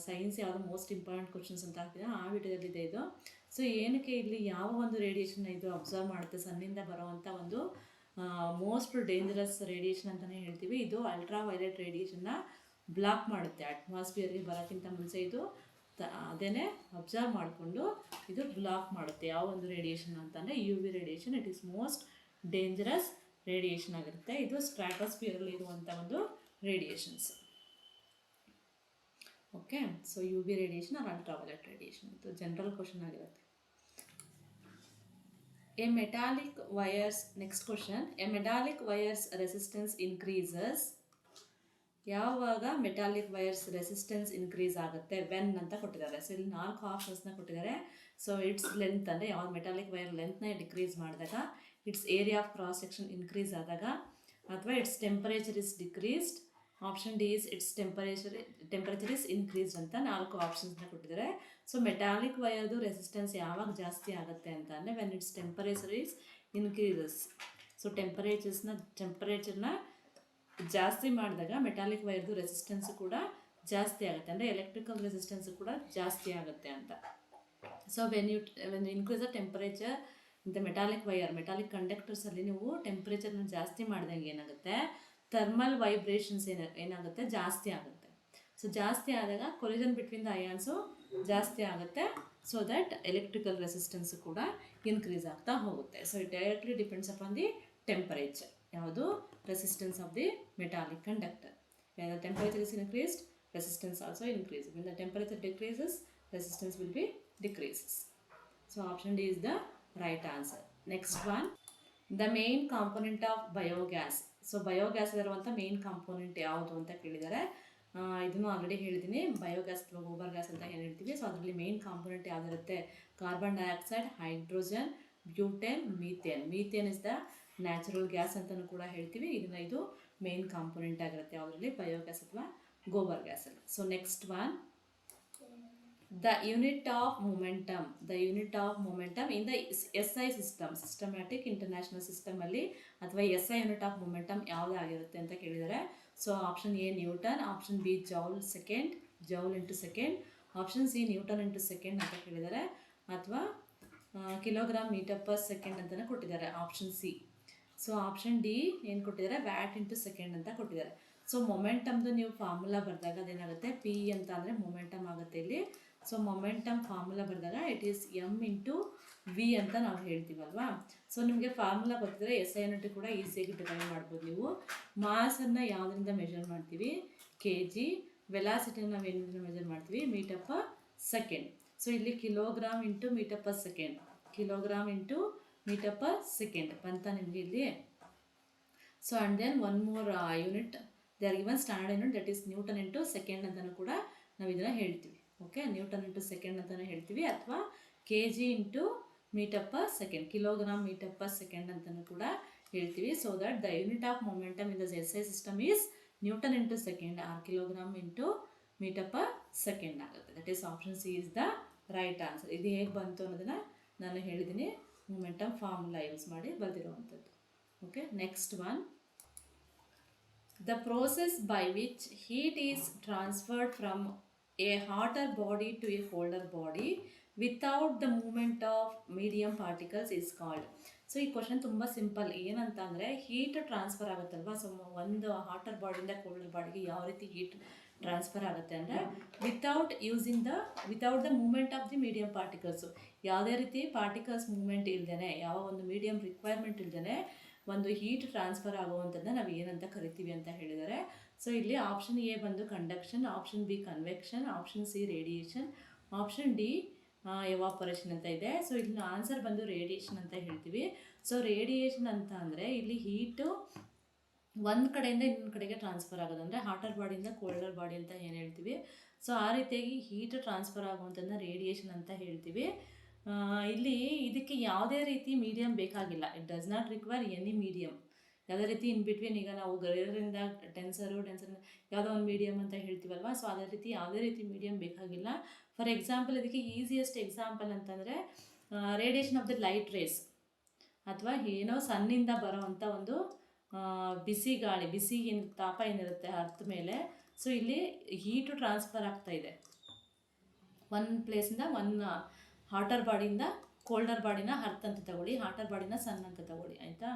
science ಯಾವುದು ಮೋಸ್ಟ್ ಇಂಪಾರ್ಟೆಂಟ್ ಕ್ವಶನ್ಸ್ ಅಂತ ಹಾಕ್ತಿದೆ ಆ ವಿಡಿಯೋದಲ್ಲಿದೆ ಇದು. ಸೊ ಏನಕ್ಕೆ ಇಲ್ಲಿ ಯಾವ ಒಂದು ರೇಡಿಯೇಷನ್ ಇದು ಅಬ್ಸರ್ವ್ ಮಾಡುತ್ತೆ, ಸನ್ನಿಂದ ಬರುವಂಥ ಒಂದು ಮೋಸ್ಟ್ ಡೇಂಜರಸ್ ರೇಡಿಯೇಷನ್ ಅಂತಲೇ ಹೇಳ್ತೀವಿ. ಇದು ಅಲ್ಟ್ರಾ ವೈಲೆಟ್ ರೇಡಿಯೇಷನ್ನ ಬ್ಲಾಕ್ ಮಾಡುತ್ತೆ. ಅಟ್ಮಾಸ್ಫಿಯರ್ಗೆ ಬರೋಕ್ಕಿಂತ ಮುಂಚೆ ಇದು ಅದೇನೇ ಅಬ್ಸರ್ವ್ ಮಾಡಿಕೊಂಡು ಇದು ಬ್ಲಾಕ್ ಮಾಡುತ್ತೆ. ಯಾವ ಒಂದು ರೇಡಿಯೇಷನ್ ಅಂತಂದರೆ UV radiation. It is most dangerous radiation ಆಗಿರುತ್ತೆ. ಇದು ಸ್ಟ್ರಾಟೋಸ್ಫಿಯರಲ್ಲಿ ಇರುವಂಥ ಒಂದು radiations. Okay, so UV radiation or ultraviolet radiation ಇದು ಜನರಲ್ ಕ್ವಶನ್ ಆಗಿರುತ್ತೆ. A metallic wires, next question, a metallic wires resistance increases. ಯಾವಾಗ ಮೆಟಾಲಿಕ್ ವೈರ್ಸ್ ರೆಸಿಸ್ಟೆನ್ಸ್ ಇನ್ಕ್ರೀಸ್ ಆಗುತ್ತೆ? When ಅಂತ ಕೊಟ್ಟಿದ್ದಾರೆ. ಸೊ ಇಲ್ಲಿ 4 ಆಪ್ಷನ್ಸ್ನ ಕೊಟ್ಟಿದ್ದಾರೆ. ಸೊ ಇಟ್ಸ್ ಲೆಂತ್ ಅಂದರೆ ಯಾವ್ದು ಮೆಟಾಲಿಕ್ ವೈರ್ ಲೆಂತ್ನ ಡಿಕ್ರೀಸ್ ಮಾಡಿದಾಗ, it's area of cross section increase ಆದಾಗ, ಅಥವಾ it's temperature is decreased. Option D is it's temperature is increased ಅಂತ 4 ಆಪ್ಷನ್ಸ್ನ ಕೊಟ್ಟಿದ್ದಾರೆ. ಸೊ ಮೆಟಾಲಿಕ್ ವೈರ್ದು ರೆಸಿಸ್ಟೆನ್ಸ್ ಯಾವಾಗ ಜಾಸ್ತಿ ಆಗುತ್ತೆ ಅಂತ ಅಂದರೆ when its temperature is increases. So ಟೆಂಪರೇಚರ್ನ ಜಾಸ್ತಿ ಮಾಡಿದಾಗ ಮೆಟಾಲಿಕ್ ವೈರ್ದು ರೆಸಿಸ್ಟೆನ್ಸ್ ಕೂಡ ಜಾಸ್ತಿ ಆಗುತ್ತೆ, ಅಂದರೆ ಎಲೆಕ್ಟ್ರಿಕಲ್ ರೆಸಿಸ್ಟೆನ್ಸ್ ಕೂಡ ಜಾಸ್ತಿ ಆಗುತ್ತೆ ಅಂತ. So when increase the temperature ಇಂಥ ಮೆಟಾಲಿಕ್ ವೈರ್, ಮೆಟಾಲಿಕ್ ಕಂಡಕ್ಟರ್ಸಲ್ಲಿ ನೀವು ಟೆಂಪರೇಚರ್ನ ಜಾಸ್ತಿ ಮಾಡಿದಂಗೆ ಏನಾಗುತ್ತೆ, ಥರ್ಮಲ್ ವೈಬ್ರೇಷನ್ಸ್ ಏನಾಗುತ್ತೆ, ಜಾಸ್ತಿ ಆಗುತ್ತೆ. ಸೊ ಜಾಸ್ತಿ ಆದಾಗ ಕೊಲಿಷನ್ ಬಿಟ್ವೀನ್ ದ ಅಯಾನ್ಸು ಜಾಸ್ತಿ ಆಗುತ್ತೆ. ಸೊ ದಟ್ ಎಲೆಕ್ಟ್ರಿಕಲ್ ರೆಸಿಸ್ಟೆನ್ಸ್ ಕೂಡ ಇನ್ಕ್ರೀಸ್ ಆಗ್ತಾ ಹೋಗುತ್ತೆ. So it directly depends upon the temperature. ಯಾವುದು? Resistance of the metallic conductor. When the temperature is increased, resistance also increases. When the temperature decreases, resistance will be decreases. So option D is the right answer. Next one, the main component of biogas. So biogas ಇರುವಂಥ main component ಯಾವುದು ಅಂತ ಕೇಳಿದ್ದಾರೆ. ಇದನ್ನು already ಹೇಳಿದ್ದೀನಿ, biogas ಅಥವಾ gobar gas ಅಂತ ಏನು ಹೇಳ್ತೀವಿ. ಸೊ ಅದರಲ್ಲಿ ಮೇನ್ ಕಾಂಪೋನೆಂಟ್ ಯಾವುದಿರುತ್ತೆ? Carbon dioxide, hydrogen, butane, methane. Methane is the natural gas ಅಂತಲೂ ಕೂಡ ಹೇಳ್ತೀವಿ. ಇದು ಮೇನ್ ಕಾಂಪೋನೆಂಟ್ ಆಗಿರುತ್ತೆ ಯಾವುದರಲ್ಲಿ? ಬಯೋಗ್ಯಾಸ್ ಅಥವಾ ಗೋಬರ್ ಗ್ಯಾಸಲ್ಲಿ. So next one, the unit of momentum. The unit of momentum in the SI system, systematic international ಸಿಸ್ಟಮಲ್ಲಿ ಅಥವಾ SI ಯೂನಿಟ್ ಆಫ್ ಮೊಮೆಂಟಮ್ ಯಾವುದಾಗಿರುತ್ತೆ ಅಂತ ಕೇಳಿದ್ದಾರೆ. So option A newton, option B joule into second, option C newton into second ಅಂತ ಕೇಳಿದ್ದಾರೆ, ಅಥವಾ kilogram metre per second ಅಂತಲೇ ಕೊಟ್ಟಿದ್ದಾರೆ option C. So option D ಏನು ಕೊಟ್ಟಿದ್ದಾರೆ? ವ್ಯಾಟ್ ಇಂಟು ಸೆಕೆಂಡ್ ಅಂತ ಕೊಟ್ಟಿದ್ದಾರೆ. ಸೊ ಮೊಮೆಂಟಮ್ದು ನೀವು ಫಾರ್ಮುಲಾ ಬರೆದಾಗ ಅದೇನಾಗುತ್ತೆ? ಪಿ ಅಂತ ಅಂದರೆ ಮೊಮೆಂಟಮ್ ಆಗುತ್ತೆ ಇಲ್ಲಿ. ಸೊ ಮೊಮೆಂಟಮ್ ಫಾರ್ಮುಲಾ ಬರೆದಾಗ it is M into V ಅಂತ ನಾವು ಹೇಳ್ತೀವಲ್ವಾ. ಸೊ ನಿಮಗೆ ಫಾರ್ಮುಲಾ ಗೊತ್ತಿದ್ರೆ SI ಯೂನಿಟ್ ಕೂಡ ಈಸಿಯಾಗಿ ಡಿರೈವ್ ಮಾಡ್ಬೋದು ನೀವು. ಮಾಸನ್ನು ಯಾವುದರಿಂದ ಮೆಷರ್ ಮಾಡ್ತೀವಿ? kg. ವೆಲಾಸಿಟಿನ ನಾವು ಏನಿಂದ ಮೆಷರ್ ಮಾಡ್ತೀವಿ? Metre per second. ಸೊ ಇಲ್ಲಿ kilogram into metre per second, kilogram into metre per second ಬಂತ ನಿಮಗೆ ಇಲ್ಲಿ. So and then one more unit they are given standard unit, that is newton into second ಅಂತಲೂ ಕೂಡ ನಾವು ಇದನ್ನು ಹೇಳ್ತೀವಿ. ಓಕೆ, ನ್ಯೂಟನ್ ಇಂಟು ಸೆಕೆಂಡ್ ಅಂತಲೇ ಹೇಳ್ತೀವಿ, ಅಥವಾ kg into metre per second, kilogram metre per second ಅಂತಲೂ ಕೂಡ ಹೇಳ್ತೀವಿ. So that the unit of momentum in the SI system is newton into second or kilogram into metre per second ಆಗುತ್ತೆ. That is option C is the right answer. ಇದು ಹೇಗೆ ಬಂತು ಅನ್ನೋದನ್ನು ನಾನು ಹೇಳಿದ್ದೀನಿ, ಮೊಮೆಂಟಮ್ ಫಾರ್ಮುಲಾ ಯೂಸ್ ಮಾಡಿ ಬರೆದಿರುವಂಥದ್ದು. Okay, next one. The process by which heat is transferred from a hotter body to a colder body without the movement of medium particles is called. So ಈ question ತುಂಬ simple. ಏನಂತ ಅಂದರೆ heat transfer ಆಗುತ್ತಲ್ವಾ, so ಒಂದು hotter ಬಾಡಿಯಿಂದ colder ಬಾಡಿಗೆ ಯಾವ ರೀತಿ ಹೀಟ್ ಟ್ರಾನ್ಸ್ಫರ್ ಆಗುತ್ತೆ ಅಂದರೆ without the movement of the medium particles. ಯಾವುದೇ ರೀತಿ ಪಾರ್ಟಿಕಲ್ಸ್ ಮೂವ್ಮೆಂಟ್ ಇಲ್ದೇ, ಯಾವ ಒಂದು ಮೀಡಿಯಂ ರಿಕ್ವೈರ್ಮೆಂಟ್ ಇಲ್ದೇ ಒಂದು ಹೀಟ್ ಟ್ರಾನ್ಸ್ಫರ್ ಆಗುವಂಥದ್ದನ್ನ ನಾವು ಏನಂತ ಕರಿತೀವಿ ಅಂತ ಹೇಳಿದ್ದಾರೆ. ಸೊ ಇಲ್ಲಿ ಆಪ್ಷನ್ ಎ ಬಂದು conduction, option B convection, option C radiation, option D evaporation ಅಂತ ಇದೆ. ಸೊ ಇಲ್ಲಿ ಆನ್ಸರ್ ಬಂದು ರೇಡಿಯೇಷನ್ ಅಂತ ಹೇಳ್ತೀವಿ. ಸೊ ರೇಡಿಯೇಷನ್ ಅಂತ ಅಂದರೆ ಇಲ್ಲಿ ಹೀಟು ಒಂದು ಕಡೆಯಿಂದ ಇನ್ನೊಂದು ಕಡೆಗೆ ಟ್ರಾನ್ಸ್ಫರ್ ಆಗೋದು, ಅಂದರೆ ಹಾಟರ್ ಬಾಡಿಯಿಂದ ಕೋಲ್ಡರ್ ಬಾಡಿ ಅಂತ ಏನು ಹೇಳ್ತೀವಿ. ಸೊ ಆ ರೀತಿಯಾಗಿ ಹೀಟ್ ಟ್ರಾನ್ಸ್ಫರ್ ಆಗುವಂಥದ್ದನ್ನ ರೇಡಿಯೇಷನ್ ಅಂತ ಹೇಳ್ತೀವಿ. ಇಲ್ಲಿ ಇದಕ್ಕೆ ಯಾವುದೇ ರೀತಿ ಮೀಡಿಯಮ್ ಬೇಕಾಗಿಲ್ಲ. It does not require any medium. ಯಾವುದೇ ರೀತಿ ಇನ್ ಬಿಟ್ವೀನ್, ಈಗ ನಾವು ಗರಿಯರಿಂದ ಟೆನ್ಸರ್ ಯಾವುದೋ ಒಂದು ಮೀಡಿಯಮ್ ಅಂತ ಹೇಳ್ತೀವಲ್ವ, ಸೊ ಅದೇ ರೀತಿ ಯಾವುದೇ ರೀತಿ ಮೀಡಿಯಮ್ ಬೇಕಾಗಿಲ್ಲ. ಫಾರ್ ಎಕ್ಸಾಂಪಲ್, ಇದಕ್ಕೆ ಈಸಿಯೆಸ್ಟ್ ಎಕ್ಸಾಂಪಲ್ ಅಂತಂದರೆ radiation of the light race, ಅಥವಾ ಏನೋ ಸನ್ನಿಂದ ಬರೋವಂಥ ಒಂದು ಬಿಸಿ ಗಾಳಿ, ಬಿಸಿ ಏನು ತಾಪ ಏನಿರುತ್ತೆ ಅರ್ಥ ಮೇಲೆ, ಸೊ ಇಲ್ಲಿ ಹೀಟು ಟ್ರಾನ್ಸ್ಫರ್ ಆಗ್ತಾ ಇದೆ ಒಂದು ಪ್ಲೇಸಿಂದ ಹಾಟರ್ ಬಾಡಿಯಿಂದ ಕೋಲ್ಡರ್ ಬಾಡಿನ ಅರ್ತ್ ಅಂತ ತಗೊಳ್ಳಿ, ಹಾಟರ್ ಬಾಡಿನ ಸನ್ ಅಂತ ತಗೊಳ್ಳಿ, ಆಯಿತಾ.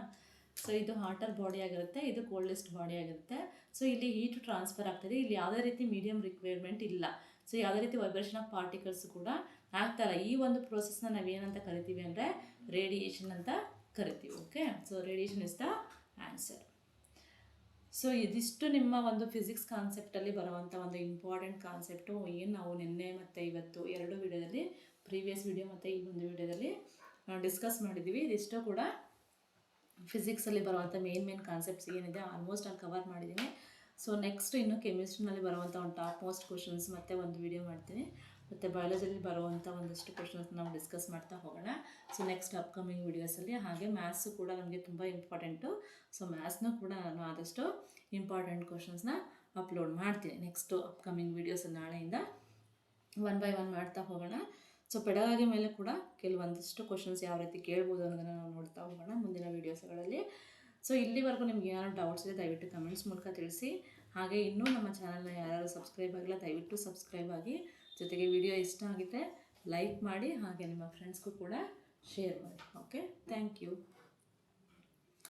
ಸೊ ಇದು ಹಾಟರ್ ಬಾಡಿ ಆಗಿರುತ್ತೆ, ಇದು ಕೋಲ್ಡೆಸ್ಟ್ ಬಾಡಿ ಆಗಿರುತ್ತೆ. ಸೊ ಇಲ್ಲಿ ಹೀಟು ಟ್ರಾನ್ಸ್ಫರ್ ಆಗ್ತದೆ. ಇಲ್ಲಿ ಯಾವುದೇ ರೀತಿ ಮೀಡಿಯಮ್ ರಿಕ್ವೈರ್ಮೆಂಟ್ ಇಲ್ಲ. ಸೊ ಯಾವುದೇ ರೀತಿ ವೈಬ್ರೇಷನ್ ಆಫ್ ಪಾರ್ಟಿಕಲ್ಸ್ ಕೂಡ ಆಗ್ತಾಯಿಲ್ಲ. ಈ ಒಂದು ಪ್ರೋಸೆಸ್ನ ನಾವೇನಂತ ಕರಿತೀವಿ ಅಂದರೆ ರೇಡಿಯೇಷನ್ ಅಂತ ಕರಿತೀವಿ. Okay, so radiation is the answer. So ಇದಿಷ್ಟು ನಿಮ್ಮ ಒಂದು ಫಿಸಿಕ್ಸ್ ಕಾನ್ಸೆಪ್ಟಲ್ಲಿ ಬರುವಂಥ ಒಂದು ಇಂಪಾರ್ಟೆಂಟ್ ಕಾನ್ಸೆಪ್ಟು. ಏನು ನಾವು ನಿನ್ನೆ ಮತ್ತು ಇವತ್ತು ಎರಡು ವಿಡಿಯೋದಲ್ಲಿ, ಪ್ರೀವಿಯಸ್ ವಿಡಿಯೋ ಮತ್ತು ಈ ಒಂದು ವಿಡಿಯೋದಲ್ಲಿ ಡಿಸ್ಕಸ್ ಮಾಡಿದ್ದೀವಿ. ಇದಿಷ್ಟು ಕೂಡ ಫಿಸಿಕ್ಸಲ್ಲಿ ಬರುವಂಥ ಮೇನ್ ಕಾನ್ಸೆಪ್ಟ್ಸ್ ಏನಿದೆ ಆಲ್ಮೋಸ್ಟ್ ನಾನು ಕವರ್ ಮಾಡಿದ್ದೀನಿ. ಸೊ ನೆಕ್ಸ್ಟ್ ಇನ್ನು ಕೆಮಿಸ್ಟ್ರಿನಲ್ಲಿ ಬರುವಂಥ ಒಂದು ಟಾಪ್ ಮೋಸ್ಟ್ ಕ್ವಶನ್ಸ್ ಮತ್ತು ಒಂದು ವಿಡಿಯೋ ಮಾಡ್ತೀನಿ, ಮತ್ತು ಬಯಾಲಜಿಯಲ್ಲಿ ಬರುವಂಥ ಒಂದಷ್ಟು ಕ್ವಶನ್ಸ್ ನಾವು ಡಿಸ್ಕಸ್ ಮಾಡ್ತಾ ಹೋಗೋಣ. ಸೊ ನೆಕ್ಸ್ಟ್ ಅಪ್ಕಮಿಂಗ್ ವೀಡಿಯೋಸಲ್ಲಿ. ಹಾಗೆ ಮ್ಯಾಥ್ಸು ಕೂಡ ನಮಗೆ ತುಂಬ ಇಂಪಾರ್ಟೆಂಟು. ಸೊ ಮ್ಯಾಥ್ಸ್ನೂ ಕೂಡ ನಾನು ಆದಷ್ಟು ಇಂಪಾರ್ಟೆಂಟ್ ಕ್ವಶನ್ಸ್ನ ಅಪ್ಲೋಡ್ ಮಾಡ್ತೀನಿ ನೆಕ್ಸ್ಟು ಅಪ್ಕಮಿಂಗ್ ವೀಡಿಯೋಸ್. ನಾಳೆಯಿಂದ 1 by 1 ಮಾಡ್ತಾ ಹೋಗೋಣ. ಸೊ ಪೆಡಗಾಗಿ ಮೇಲೆ ಕೂಡ ಕೆಲವೊಂದಿಷ್ಟು ಕ್ವಶನ್ಸ್ ಯಾವ ರೀತಿ ಕೇಳ್ಬೋದು ಅನ್ನೋದನ್ನು ನಾವು ನೋಡ್ತಾ ಹೋಗೋಣ ಮುಂದಿನ ವೀಡಿಯೋಸ್ಗಳಲ್ಲಿ. ಸೊ ಇಲ್ಲಿವರೆಗೂ ನಿಮ್ಗೆ ಏನಾದ್ರು ಡೌಟ್ಸ್ ಇದೆ ದಯವಿಟ್ಟು ಕಮೆಂಟ್ಸ್ ಮೂಲಕ ತಿಳಿಸಿ. ಹಾಗೆ ಇನ್ನೂ ನಮ್ಮ ಚಾನಲ್ನ ಯಾರು ಸಬ್ಸ್ಕ್ರೈಬ್ ಆಗಿಲ್ಲ ದಯವಿಟ್ಟು ಸಬ್ಸ್ಕ್ರೈಬ್ ಆಗಿ, ಜೊತೆಗೆ ವಿಡಿಯೋ ಇಷ್ಟ ಆಗಿದ್ದರೆ ಲೈಕ್ ಮಾಡಿ, ಹಾಗೆ ನಿಮ್ಮ ಫ್ರೆಂಡ್ಸ್ಗೂ ಕೂಡ ಶೇರ್ ಮಾಡಿ. Okay, thank you.